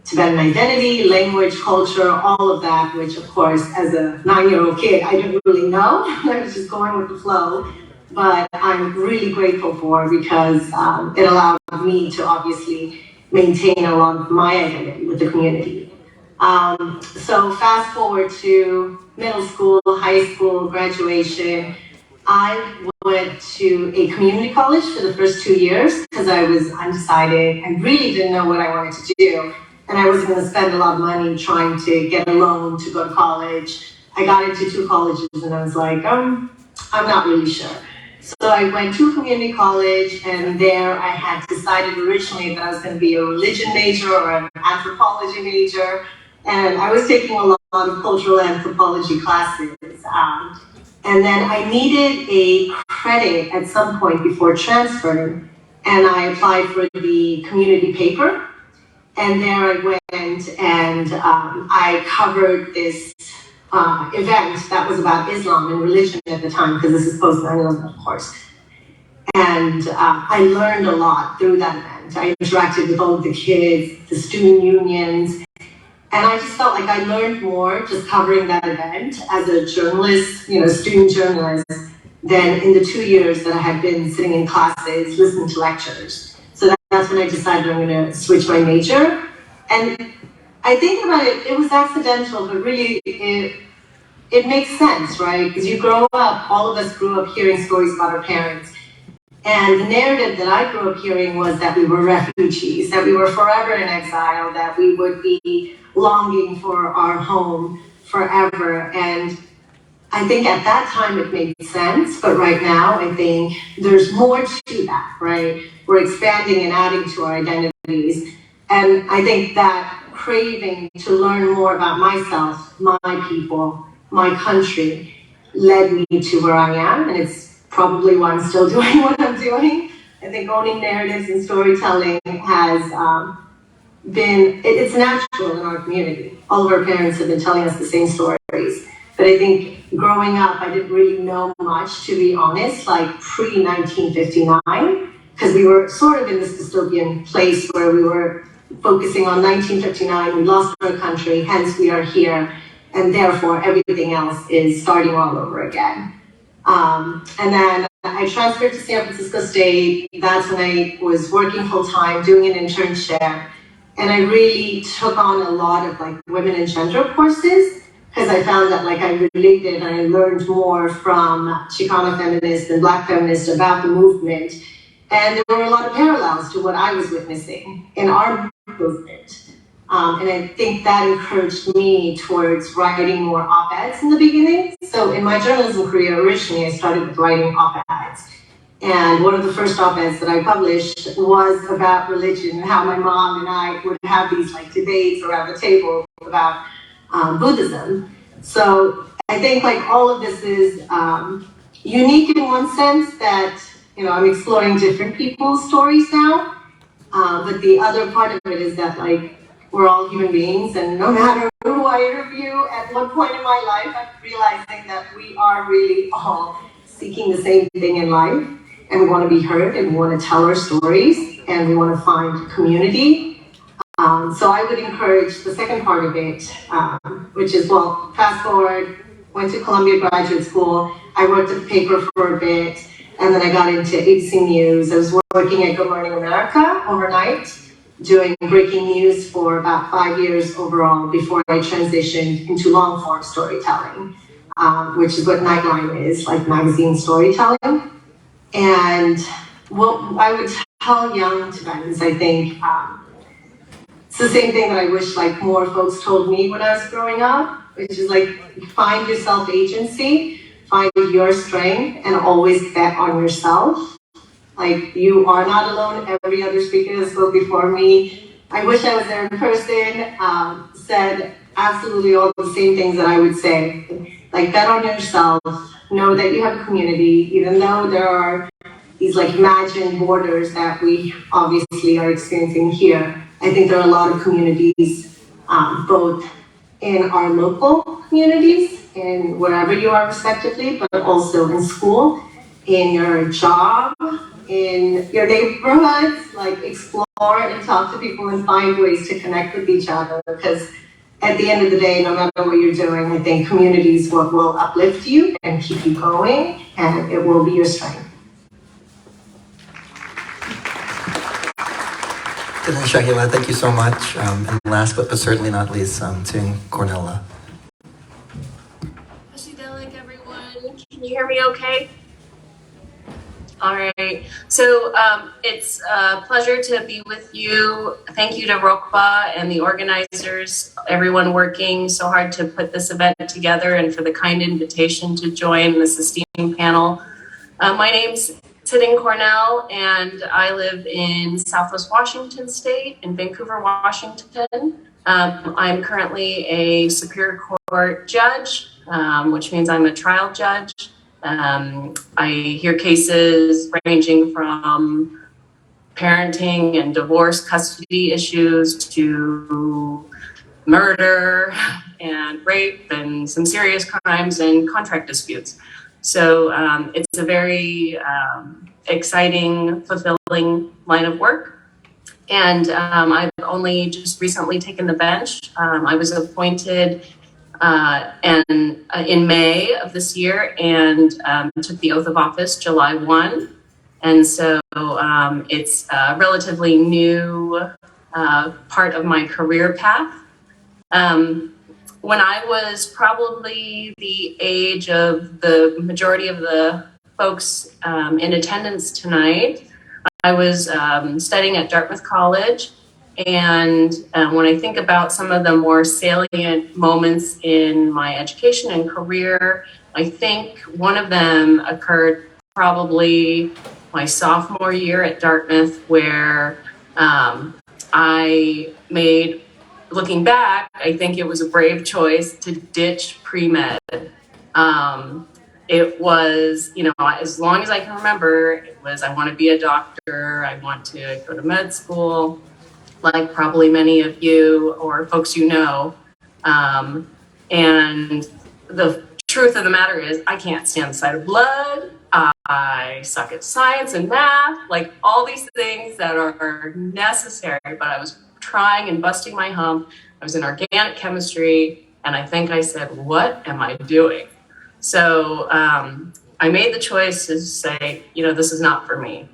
Tibetan identity, language, culture, all of that, which of course, as a 9-year-old kid, I didn't really know. I was just going with the flow. But I'm really grateful for because it allowed me to obviously maintain a lot of my identity with the community. So fast forward to middle school, high school, graduation. I went to a community college for the first 2 years because I was undecided. I really didn't know what I wanted to do. And I wasn't going to spend a lot of money trying to get a loan to go to college. I got into 2 colleges and I was like, I'm not really sure. So I went to community college, and there I had decided originally that I was going to be a religion major or an anthropology major. And I was taking a lot of cultural anthropology classes. And then I needed a credit at some point before transferring, and I applied for the community paper. And there I went and I covered this event that was about Islam and religion at the time, because this is post 9/11, of course. And I learned a lot through that event. I interacted with all of the kids, the student unions, and I just felt like I learned more just covering that event as a journalist, student journalist, than in the 2 years that I had been sitting in classes, listening to lectures. So that's when I decided I'm going to switch my major. And I think about it, it was accidental, but really it makes sense, right? Because you grow up, all of us grew up hearing stories about our parents. And the narrative that I grew up hearing was that we were refugees, that we were forever in exile, that we would be longing for our home forever. And I think at that time it made sense, but right now I think there's more to that, right? We're expanding and adding to our identities. And I think that craving to learn more about myself, my people, my country, led me to where I am, and it's probably why I'm still doing what I'm doing. I think owning narratives and storytelling has it's natural in our community. All of our parents have been telling us the same stories. But I think growing up, I didn't really know much, to be honest, like pre-1959, because we were sort of in this dystopian place where we were focusing on 1959, we lost our country, hence we are here, and therefore everything else is starting all over again. And then I transferred to San Francisco State. That's when I was working full-time, doing an internship, and I really took on a lot of like women and gender courses, because I found that like I related and I learned more from Chicana feminists and Black feminists about the movement. And there were a lot of parallels to what I was witnessing in our movement. And I think that encouraged me towards writing more op-eds in the beginning. So in my journalism career, originally I started with writing op-eds. And one of the first op-eds that I published was about religion and how my mom and I would have these like debates around the table about Buddhism. So I think like all of this is unique in one sense that, you know, I'm exploring different people's stories now. But the other part of it is that like we're all human beings, and no matter who I interview at one point in my life, I'm realizing that we are really all seeking the same thing in life, and we want to be heard, and we want to tell our stories, and we want to find community. So I would encourage the second part of it, which is, well, fast forward, went to Columbia Graduate School, I worked at the paper for a bit, and then I got into ABC News. I was working at Good Morning America overnight, doing breaking news for about 5 years overall before I transitioned into long form storytelling, which is what Nightline is, like magazine storytelling. And what I would tell young Tibetans, I think, it's the same thing that I wish like more folks told me when I was growing up, which is like find your self-agency, find your strength, and always bet on yourself. Like, you are not alone. Every other speaker that spoke before me, I wish I was there in person, said absolutely all the same things that I would say. Like, bet on yourself, know that you have a community, even though there are these like imagined borders that we obviously are experiencing here. I think there are a lot of communities, both in our local communities, in wherever you are respectively, but also in school, in your job, in your neighborhoods, like explore and talk to people and find ways to connect with each other, because at the end of the day, no matter what you're doing, I think community is what will uplift you and keep you going, and it will be your strength. Shahila, thank you so much. And last but certainly not least, to Cornella. Ashidelic, everyone. Can you hear me okay? All right. So it's a pleasure to be with you. Thank you to Rokba and the organizers, everyone working so hard to put this event together, and for the kind invitation to join this esteemed panel. My name's Tiding Cornell, and I live in Southwest Washington State, in Vancouver, Washington. I'm currently a Superior Court judge, which means I'm a trial judge. I hear cases ranging from parenting and divorce custody issues to murder and rape and some serious crimes and contract disputes. So it's a very exciting, fulfilling line of work. And I've only just recently taken the bench. I was appointed in May of this year, and took the oath of office July 1. And so it's a relatively new part of my career path. When I was probably the age of the majority of the folks in attendance tonight, I was studying at Dartmouth College. And when I think about some of the more salient moments in my education and career, I think one of them occurred probably my sophomore year at Dartmouth, where I made, looking back, I think it was a brave choice to ditch pre-med. It was, you know, as long as I can remember, it was, I want to be a doctor, I want to go to med school, like probably many of you or folks you know. And the truth of the matter is, I can't stand the sight of blood. I suck at science and math, like all these things that are necessary, but I was trying and busting my hump. I was in organic chemistry, and I think I said, what am I doing? So I made the choice to say, you know, this is not for me.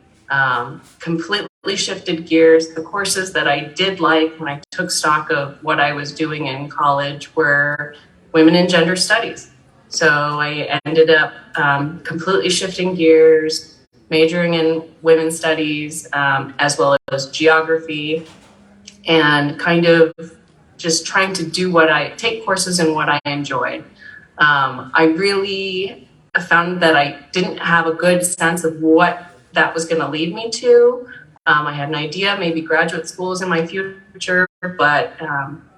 Completely shifted gears. The courses that I did like when I took stock of what I was doing in college were women and gender studies. So I ended up completely shifting gears, majoring in women's studies, as well as geography, and kind of just trying to take courses in what I enjoyed. I really found that I didn't have a good sense of what that was going to lead me to. I had an idea, maybe graduate school is in my future, but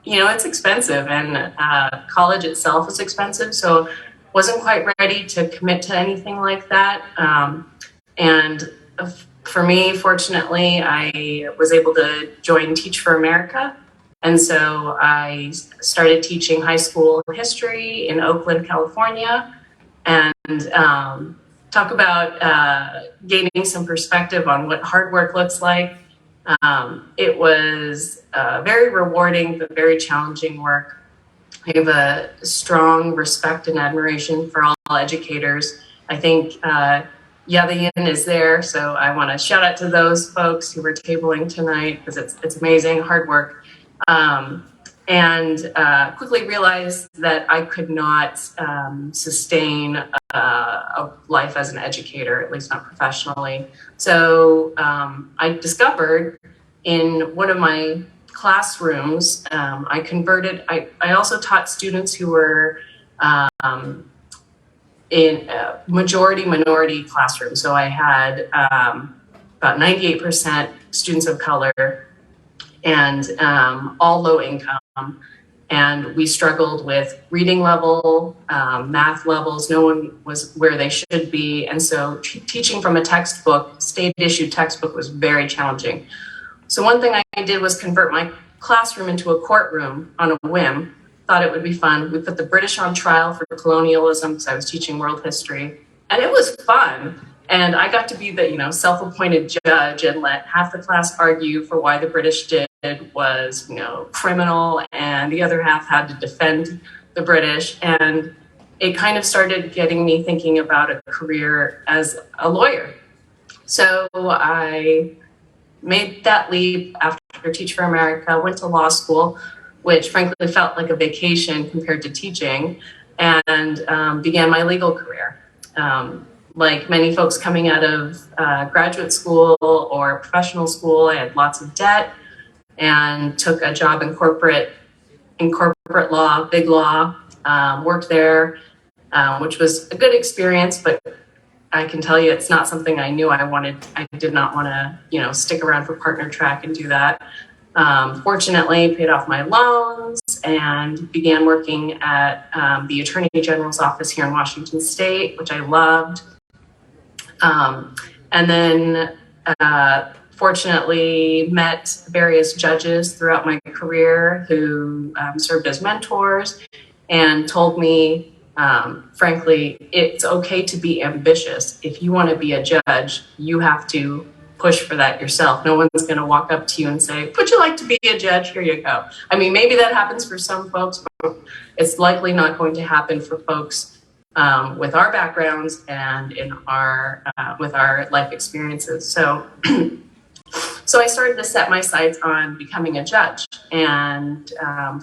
it's expensive, and college itself is expensive, so wasn't quite ready to commit to anything like that. And for me, fortunately, I was able to join Teach for America. And so I started teaching high school history in Oakland, California, and talk about gaining some perspective on what hard work looks like. It was very rewarding, but very challenging work. I have a strong respect and admiration for all educators. I think Yavayin is there, so I want to shout out to those folks who were tabling tonight, because it's amazing, hard work. And quickly realized that I could not sustain a life as an educator, at least not professionally. So I discovered in one of my classrooms, I also taught students who were in majority minority classrooms. So I had about 98% students of color, and all low income. And we struggled with reading level, math levels. No one was where they should be. And so teaching from a textbook, state issued textbook, was very challenging. So one thing I did was convert my classroom into a courtroom on a whim. Thought it would be fun. We put the British on trial for colonialism, because I was teaching world history. And it was fun. And I got to be the, self-appointed judge and let half the class argue for why the British did was, criminal, and the other half had to defend the British. And it kind of started getting me thinking about a career as a lawyer. So I made that leap after Teach for America, went to law school, which frankly felt like a vacation compared to teaching, and began my legal career. Like many folks coming out of graduate school or professional school, I had lots of debt and took a job in corporate law, big law, worked there, which was a good experience, but I can tell you it's not something I knew I wanted. I did not want to, stick around for partner track and do that. Fortunately, paid off my loans and began working at the Attorney General's office here in Washington State, which I loved. And then fortunately met various judges throughout my career who served as mentors and told me, frankly, it's okay to be ambitious. If you want to be a judge, you have to push for that yourself. No one's going to walk up to you and say, would you like to be a judge? Here you go. I mean, maybe that happens for some folks, but it's likely not going to happen for folks with our backgrounds and in our with our life experiences. So I started to set my sights on becoming a judge and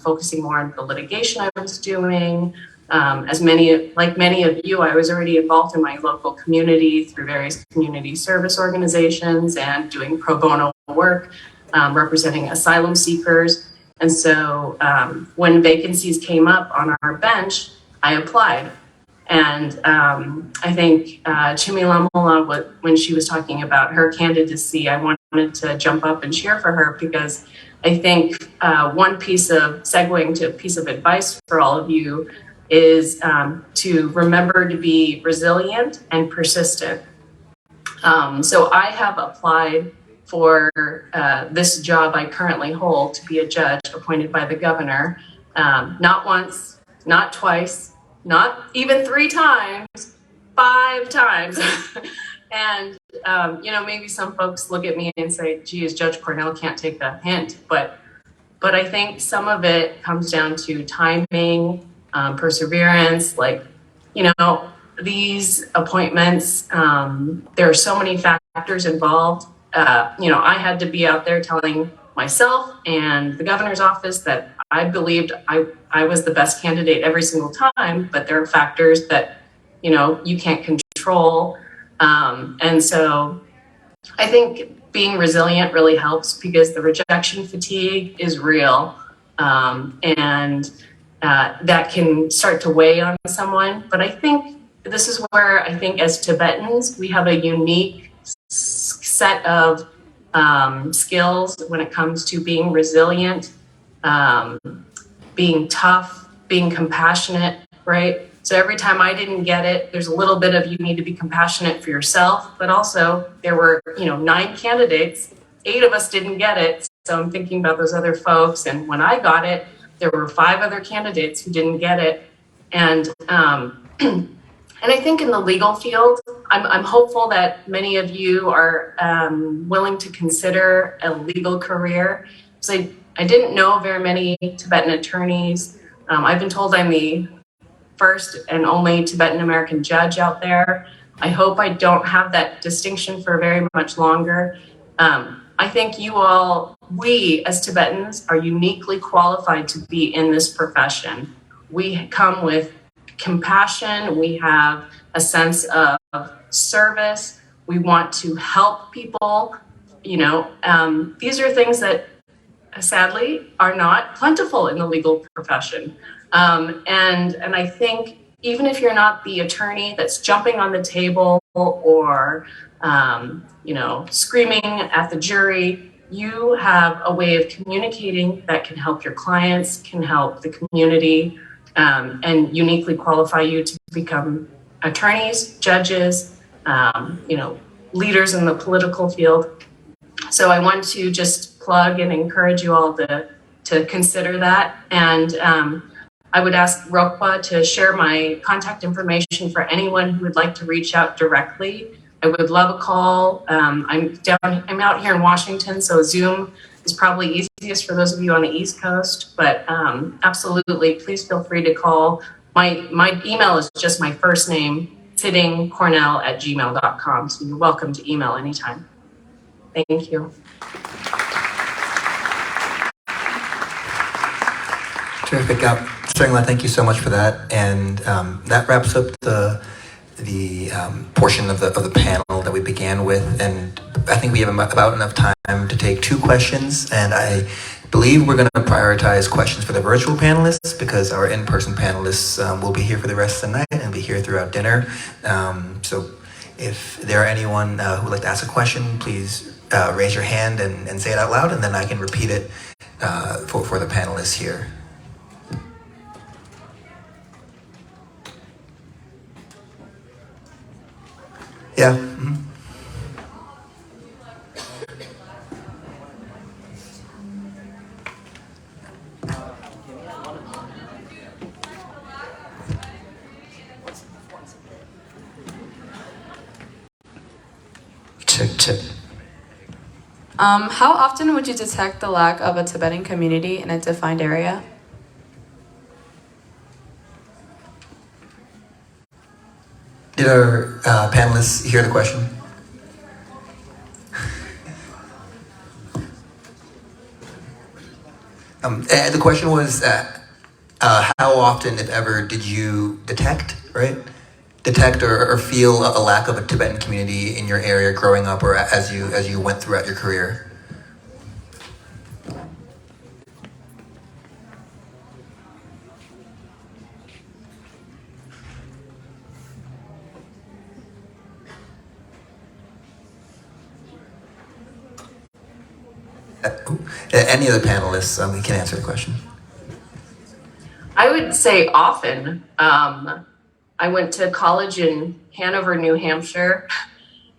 focusing more on the litigation I was doing. Like many of you, I was already involved in my local community through various community service organizations and doing pro bono work, representing asylum seekers. And so when vacancies came up on our bench, I applied. And I think Chimilamula, when she was talking about her candidacy, I wanted to jump up and cheer for her, because I think segueing to a piece of advice for all of you is to remember to be resilient and persistent. So I have applied for this job I currently hold to be a judge appointed by the governor, not once, not twice, not even 3 times, 5 times. And, maybe some folks look at me and say, geez, Judge Cornell can't take the hint. But I think some of it comes down to timing, perseverance. These appointments, there are so many factors involved. I had to be out there telling myself and the governor's office that I believed I was the best candidate every single time, but there are factors that, you can't control. And so I think being resilient really helps, because the rejection fatigue is real. and that can start to weigh on someone. But I think this is where I think as Tibetans, we have a unique set of skills when it comes to being resilient, being tough, being compassionate, right? So every time I didn't get it, there's a little bit of you need to be compassionate for yourself, but also there were, 9 candidates, 8 of us didn't get it. So I'm thinking about those other folks. And when I got it, there were 5 other candidates who didn't get it. And and I think in the legal field, I'm hopeful that many of you are willing to consider a legal career. So I didn't know very many Tibetan attorneys. I've been told I'm the first and only Tibetan American judge out there. I hope I don't have that distinction for very much longer. I think we as Tibetans are uniquely qualified to be in this profession. We come with compassion, we have a sense of service, we want to help people. These are things that sadly are not plentiful in the legal profession. And I think even if you're not the attorney that's jumping on the table or screaming at the jury, you have a way of communicating that can help your clients, can help the community, and uniquely qualify you to become attorneys, judges, leaders in the political field. So I want to just plug and encourage you all to consider that. And I would ask Rokpa to share my contact information for anyone who would like to reach out directly. I would love a call. I'm out here in Washington, so Zoom is probably easiest for those of you on the East Coast, but absolutely, please feel free to call. My email is just my first name, fittingcornell@gmail.com, so you're welcome to email anytime. Thank you. Terrific. Sarangla, thank you so much for that. And that wraps up the portion of the panel that we began with. And I think we have about enough time to take 2 questions. And I believe we're going to prioritize questions for the virtual panelists because our in-person panelists will be here for the rest of the night and be here throughout dinner. So if there are anyone who would like to ask a question, please raise your hand and say it out loud, and then I can repeat it for the panelists here. Yeah. Mm-hmm. Check. How often would you detect the lack of a Tibetan community in a defined area? Did our panelists hear the question? The question was, how often, if ever, did you detect or feel a lack of a Tibetan community in your area growing up, or as you went throughout your career? Any of the panelists can answer the question. I would say often. I went to college in Hanover, New Hampshire,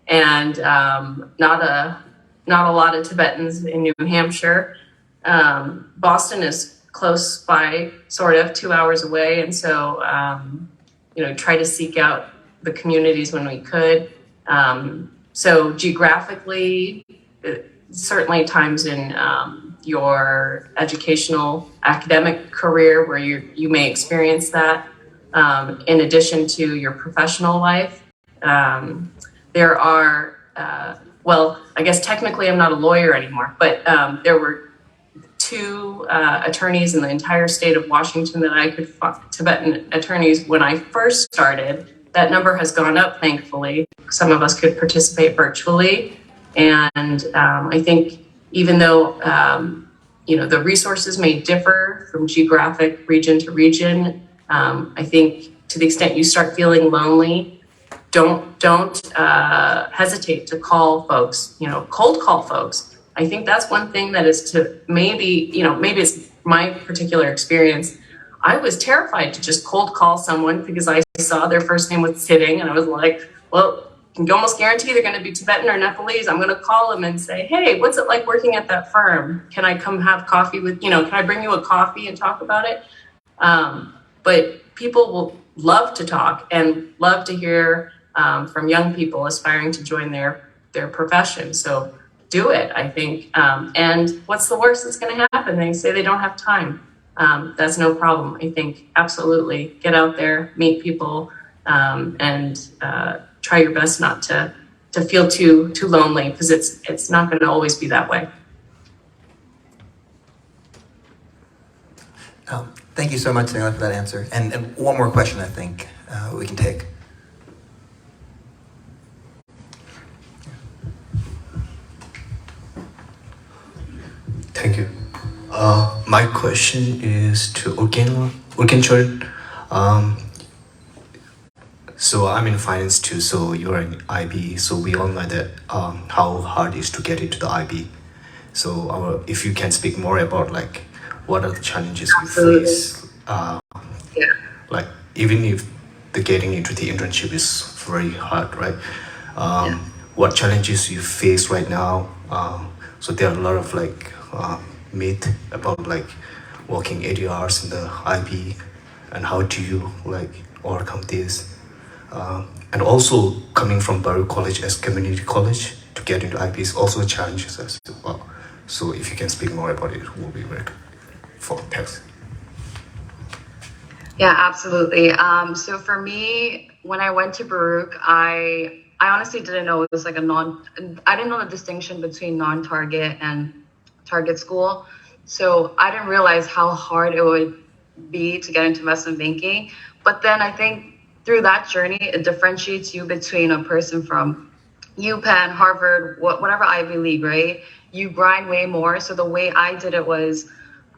and not a lot of Tibetans in New Hampshire. Boston is close by, sort of 2 hours away, and so try to seek out the communities when we could. So geographically, certainly times in your educational academic career where you may experience that. In addition to your professional life, there are, I guess technically I'm not a lawyer anymore, but there were 2 attorneys in the entire state of Washington that I could find, Tibetan attorneys, when I first started. That number has gone up, thankfully. Some of us could participate virtually. And I think even though the resources may differ from geographic region to region. I think to the extent you start feeling lonely, don't hesitate to call folks, cold call folks. I think that's one thing that is to maybe it's my particular experience. I was terrified to just cold call someone because I saw their first name was Sitting, and I was like, well, you can almost guarantee they're going to be Tibetan or Nepalese. I'm going to call them and say, hey, what's it like working at that firm? Can I come have coffee with, can I bring you a coffee and talk about it? But people will love to talk and love to hear from young people aspiring to join their profession. So do it, I think. And what's the worst that's going to happen? They say they don't have time. That's no problem. I think absolutely get out there, meet people, and try your best not to feel too lonely, because it's not going to always be that way. Thank you so much, Sarah, for that answer. And one more question, I think we can take. Thank you. My question is to Urgenchol. So I'm in finance too, so you're in IB, so we all know that how hard it is to get into the IB. So if you can speak more about like what are the challenges we face, like even if the getting into the internship is very hard, right? What challenges you face right now? So there are a lot of like myth about like working 80 hours in the IB, and how do you like overcome this? And also coming from Baruch College as community college to get into IB is also challenges as well. So if you can speak more about it, will be great. Thanks. Yeah, absolutely. So for me, when I went to Baruch, I honestly didn't know it was like I didn't know the distinction between non-target and target school. So I didn't realize how hard it would be to get into investment banking. But then I think through that journey, it differentiates you between a person from UPenn, Harvard, whatever Ivy League, right? You grind way more. So the way I did it was,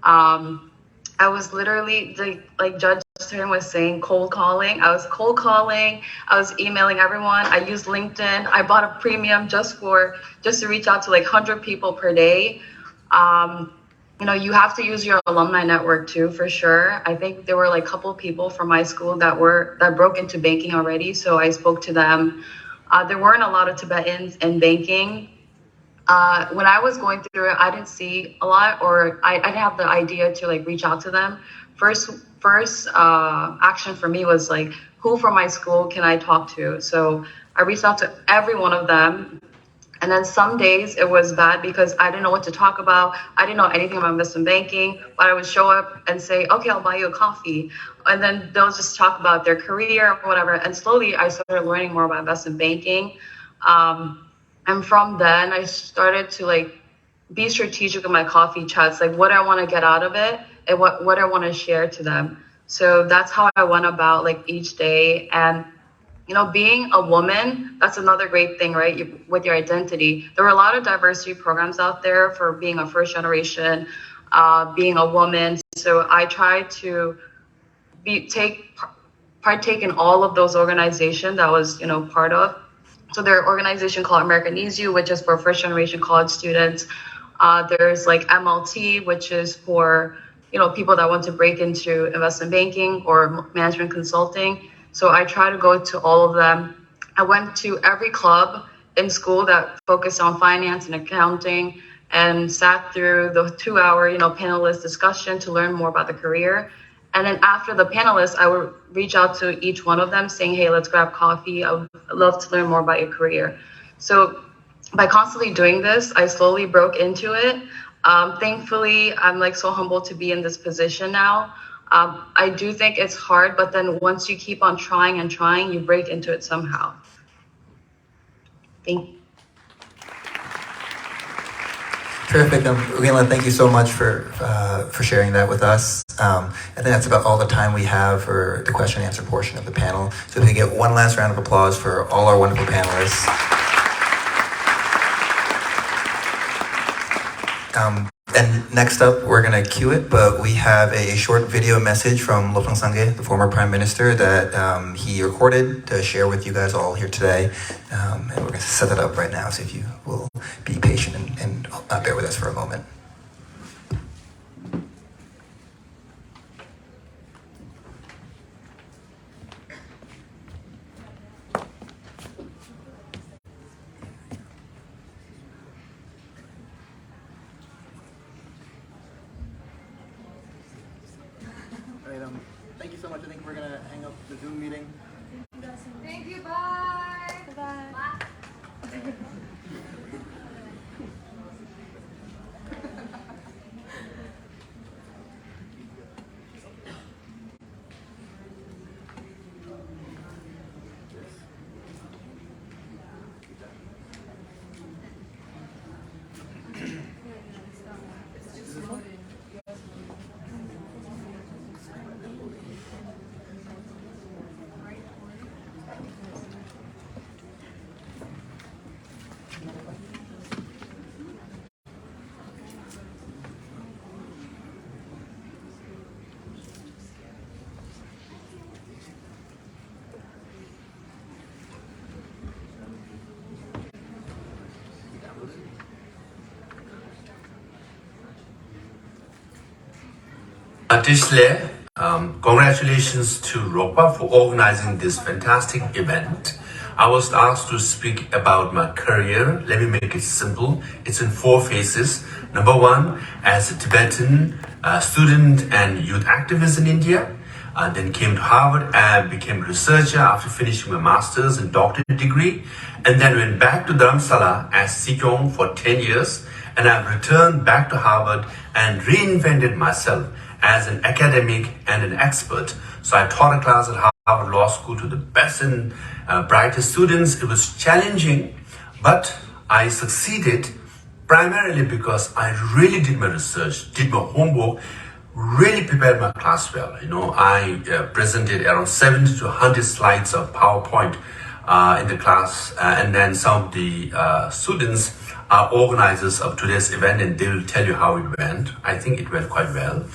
I was literally, like Judge Stern was saying, cold calling. I was cold calling. I was emailing everyone. I used LinkedIn. I bought a premium just to reach out to like 100 people per day. You have to use your alumni network too, for sure. I think there were like a couple of people from my school that broke into banking already. So I spoke to them. There weren't a lot of Tibetans in banking. When I was going through it, I didn't see a lot, or I didn't have the idea to like reach out to them. First action for me was like, who from my school can I talk to? So I reached out to every one of them. And then some days it was bad because I didn't know what to talk about. I didn't know anything about investment banking, but I would show up and say, okay, I'll buy you a coffee. And then they'll just talk about their career or whatever. And slowly I started learning more about investment banking. And from then I started to like be strategic in my coffee chats, like what I want to get out of it and what I want to share to them. So that's how I went about like each day. And being a woman, that's another great thing, right? With your identity. There were a lot of diversity programs out there for being a first generation, being a woman. So I tried to partake in all of those organizations that I was, part of. So there's an organization called American Needs You, which is for first generation college students. There's like MLT, which is for, people that want to break into investment banking or management consulting. So I try to go to all of them. I went to every club in school that focused on finance and accounting and sat through the 2-hour, panelist discussion to learn more about the career. And then after the panelists, I would reach out to each one of them saying, hey, let's grab coffee. I would love to learn more about your career. So by constantly doing this, I slowly broke into it. Thankfully, I'm like so humbled to be in this position now. I do think it's hard, but then once you keep on trying and trying, you break into it somehow. Thank you. Terrific. Ugela, thank you so much for sharing that with us. I think that's about all the time we have for the question and answer portion of the panel. So if we get one last round of applause for all our wonderful panelists. And next up, we're going to cue it, but we have a short video message from Lopang Sangye, the former Prime Minister, that he recorded to share with you guys all here today. And we're going to set that up right now, so if you will be patient and bear with us for a moment. Thank you so much. I think we're gonna hang up the Zoom meeting. Thank you. Bye. Bye. Tishle, congratulations to ROPA for organizing this fantastic event. I was asked to speak about my career. Let me make it simple. It's in 4 phases. Number 1, as a Tibetan student and youth activist in India. Then came to Harvard and became a researcher after finishing my master's and doctorate degree. And then went back to Dharamsala as Sikyong for 10 years. And I've returned back to Harvard and reinvented myself as an academic and an expert. So I taught a class at Harvard Law School to the best and brightest students. It was challenging, but I succeeded primarily because I really did my research, did my homework, really prepared my class well. You know, I presented around 70 to 100 slides of PowerPoint in the class, and then some of the students are organizers of today's event, and they will tell you how it went. I think it went quite well.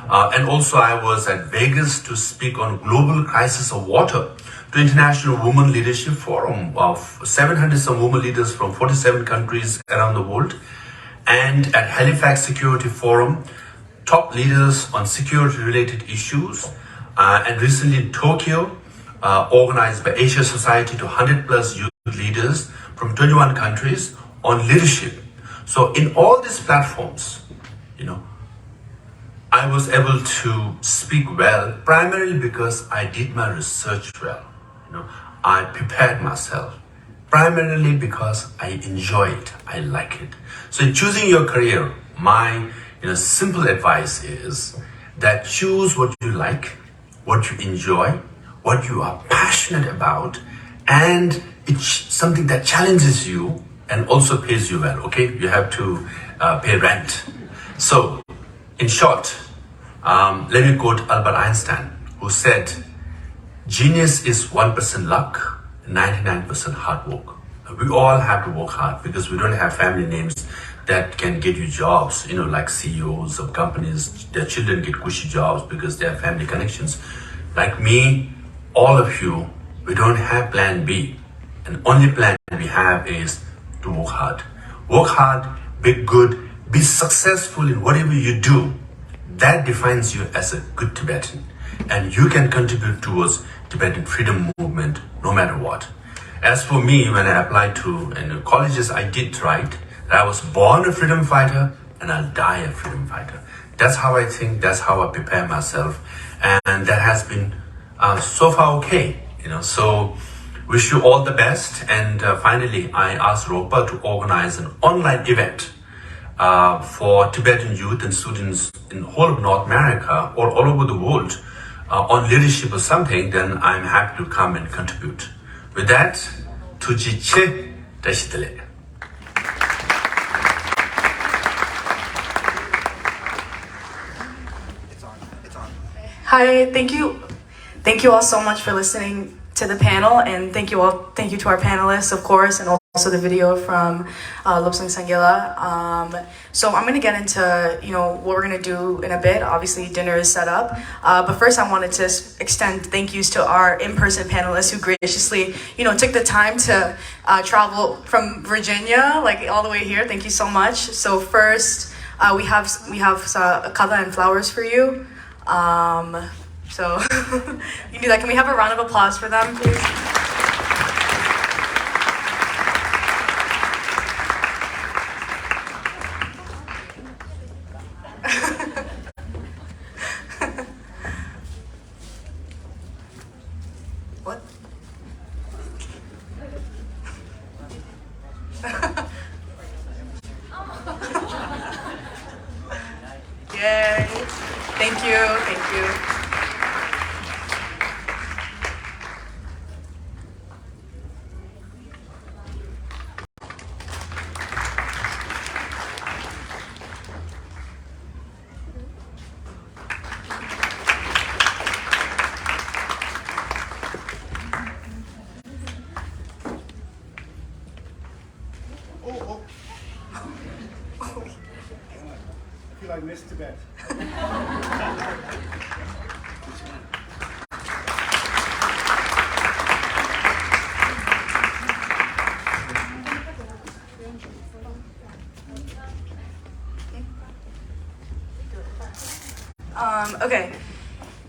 And also I was at Vegas to speak on global crisis of water to International Women Leadership Forum of 700 some women leaders from 47 countries around the world. And at Halifax Security Forum, top leaders on security related issues. And recently in Tokyo, organized by Asia Society to 100 plus youth leaders from 21 countries on leadership. So in all these platforms, you know, I was able to speak well, primarily because I did my research well. You know, I prepared myself, primarily because I enjoy it, I like it. So in choosing your career, my simple advice is that choose what you like, what you enjoy, what you are passionate about, and it's something that challenges you and also pays you well, okay? You have to pay rent. So, in short, let me quote Albert Einstein, who said, genius is 1% luck, 99% hard work. We all have to work hard because we don't have family names that can get you jobs, you know, like CEOs of companies. Their children get cushy jobs because they have family connections. Like me, all of you, we don't have plan B. And only plan we have is to work hard. Work hard, be good, be successful in whatever you do. That defines you as a good Tibetan. And you can contribute towards Tibetan freedom movement no matter what. As for me, when I applied to colleges, I did write that I was born a freedom fighter and I'll die a freedom fighter. That's how I think, that's how I prepare myself. And that has been so far okay. You know, so wish you all the best. And finally, I asked ROPA to organize an online event for Tibetan youth and students in the whole of North America or all over the world on leadership or something, then I'm happy to come and contribute. With that, Tuji Che Dashitale. Hi, thank you all so much for listening to the panel, and thank you to our panelists, of course, and also also the video from Lobsang Sanggila. So I'm gonna get into what we're gonna do in a bit. Obviously, dinner is set up, but first I wanted to extend thank yous to our in-person panelists who graciously took the time to travel from Virginia, like all the way here. Thank you so much. So first, we have kava and flowers for you. So you do that. Can we have a round of applause for them, please? What? Yay. Thank you. Thank you. I feel I missed Tibet. Okay,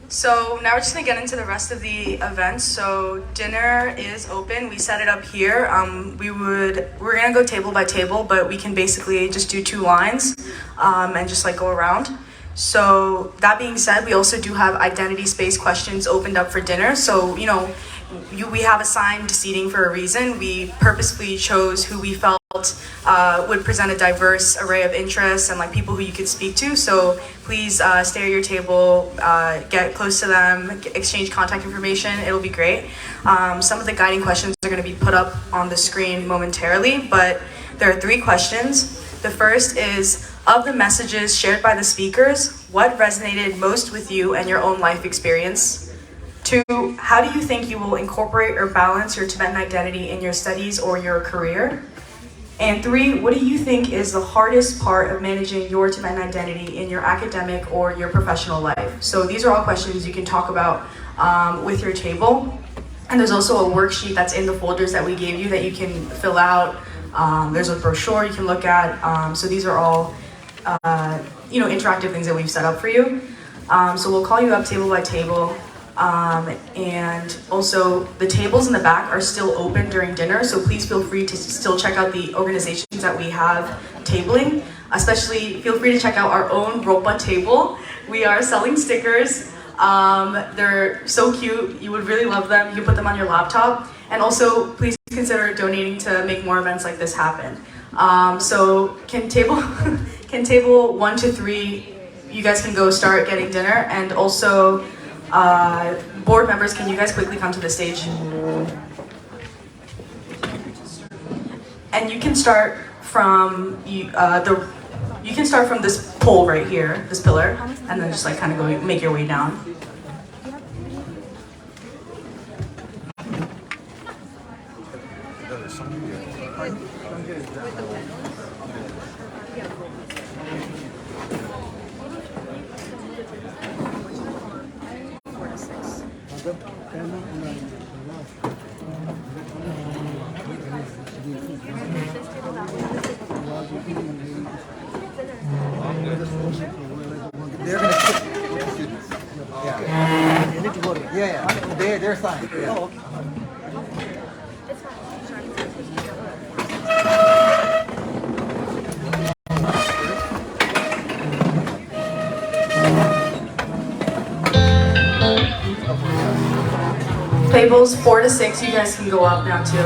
so now we're just gonna get into the rest of the events. So dinner is open. We set it up here. We're gonna go table by table, but we can basically just do 2 lines and just like go around. So that being said, we also do have identity space questions opened up for dinner. So we have assigned seating for a reason. We purposefully chose who we felt would present a diverse array of interests and like people who you could speak to. So please stay at your table, get close to them, exchange contact information. It'll be great. Some of the guiding questions are going to be put up on the screen momentarily, but there are 3 questions. The first is, of the messages shared by the speakers, what resonated most with you and your own life experience? 2, how do you think you will incorporate or balance your Tibetan identity in your studies or your career? And 3, what do you think is the hardest part of managing your Tibetan identity in your academic or your professional life? So these are all questions you can talk about with your table. And there's also a worksheet that's in the folders that we gave you that you can fill out. There's a brochure you can look at. So these are all interactive things that we've set up for you. So we'll call you up table by table. And also the tables in the back are still open during dinner, so please feel free to still check out the organizations that we have tabling. Especially feel free to check out our own Rokpa table. We are selling stickers. They're so cute. You would really love them. You can put them on your laptop. And also please consider donating to make more events like this happen. So can table 1 to 3, you guys can go start getting dinner. And also board members, can you guys quickly come to the stage? And you can start from you can start from this pole right here, this pillar, and then just like kind of go make your way down. They're gonna sit. Yeah. You need to go to. Yeah. They're fine. Yeah. Oh, okay. Tables 4 to 6, you guys can go up now too.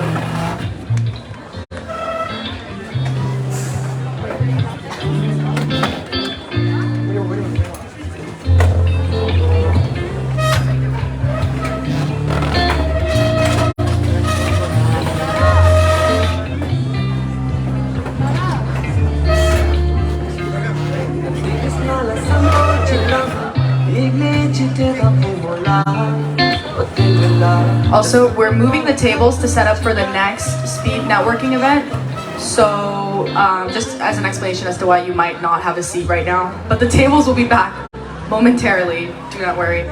Also, we're moving the tables to set up for the next speed networking event. So just as an explanation as to why you might not have a seat right now, but the tables will be back momentarily. Do not worry.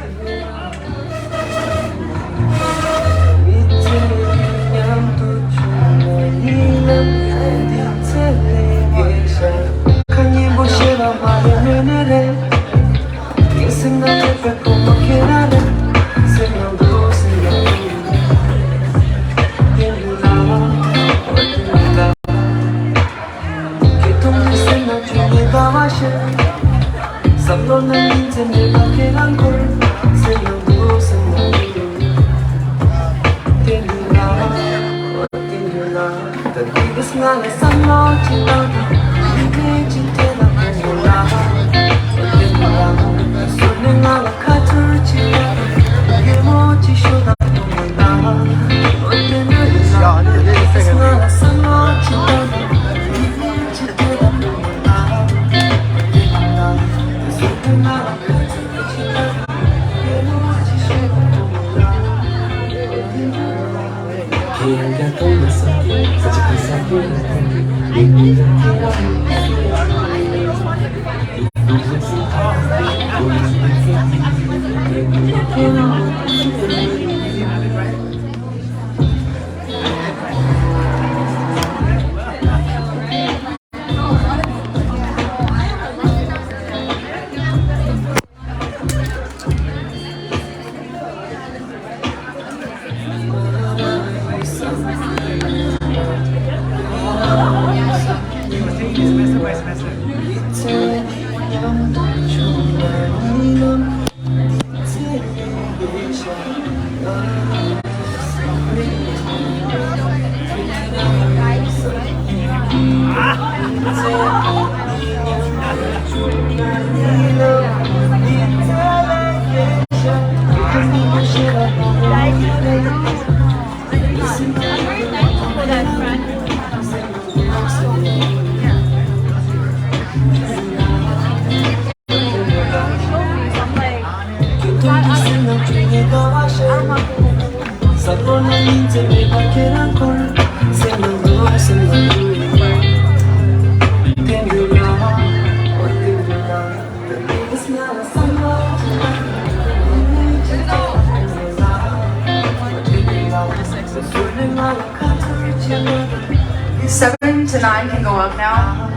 Seven to 9 can go up now.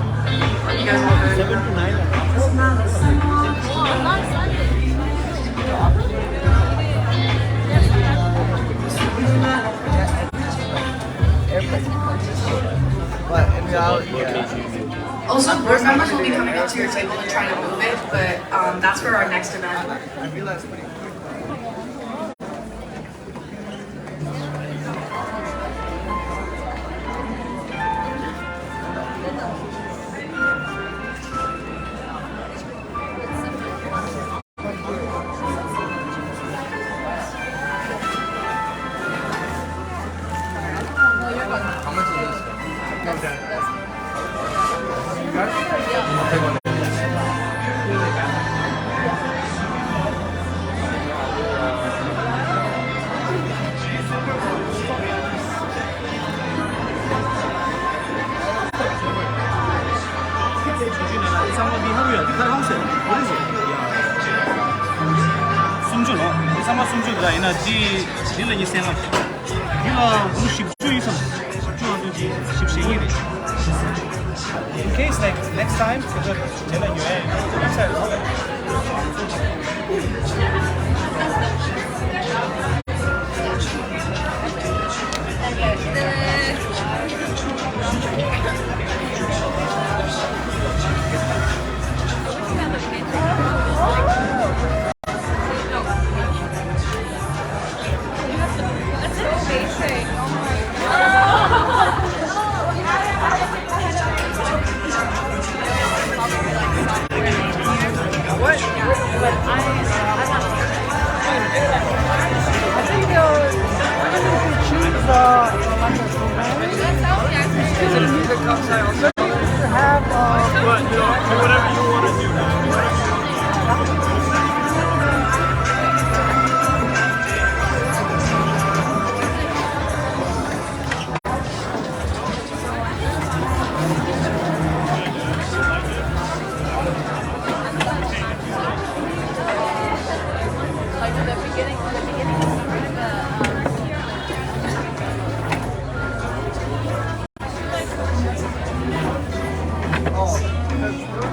You guys all good? 7 to 9. Also, board members will be coming up to your table and trying to move it, but that's for our next event. In case like next time,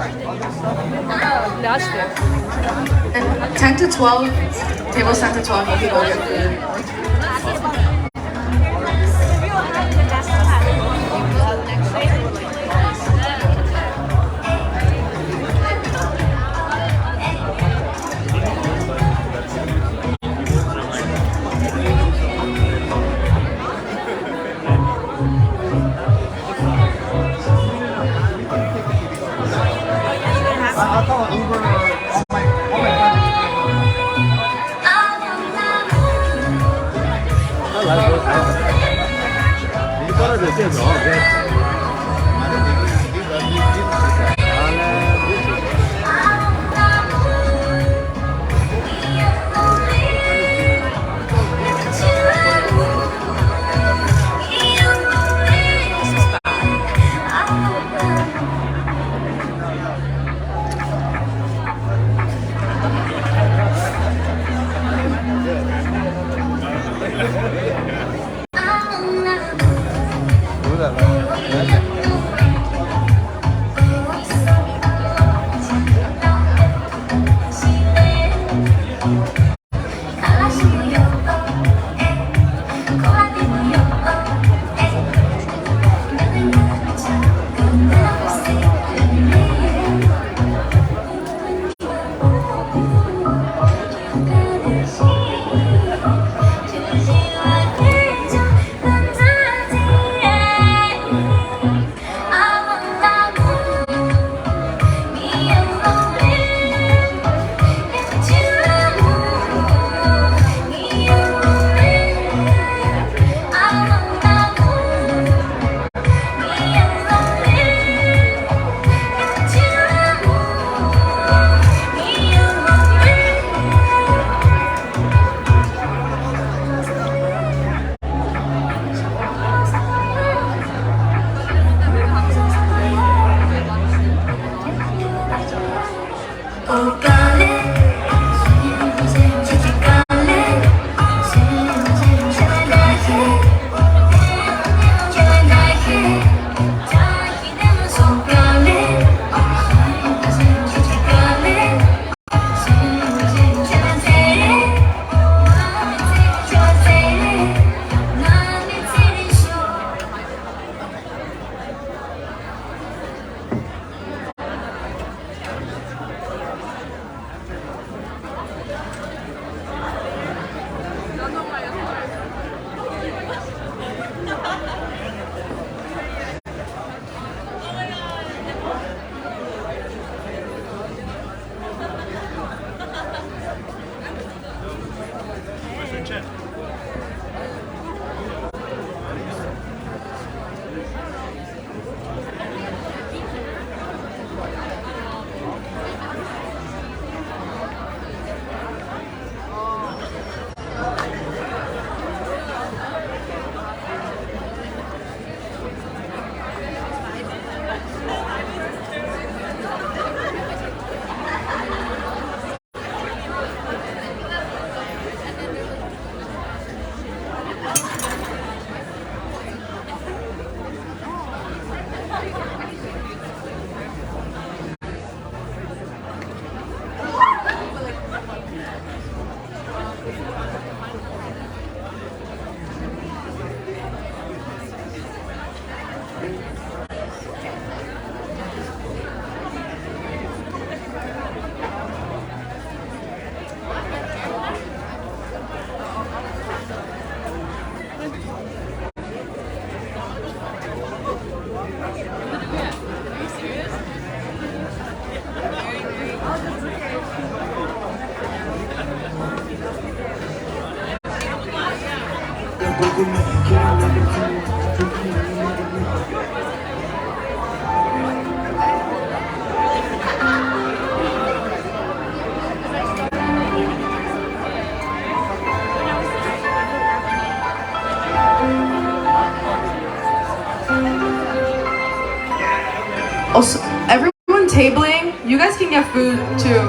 10 to 12, tables 10 to 12, you can go get food. I'll call an Uber or all my Also, everyone tabling, you guys can get food too.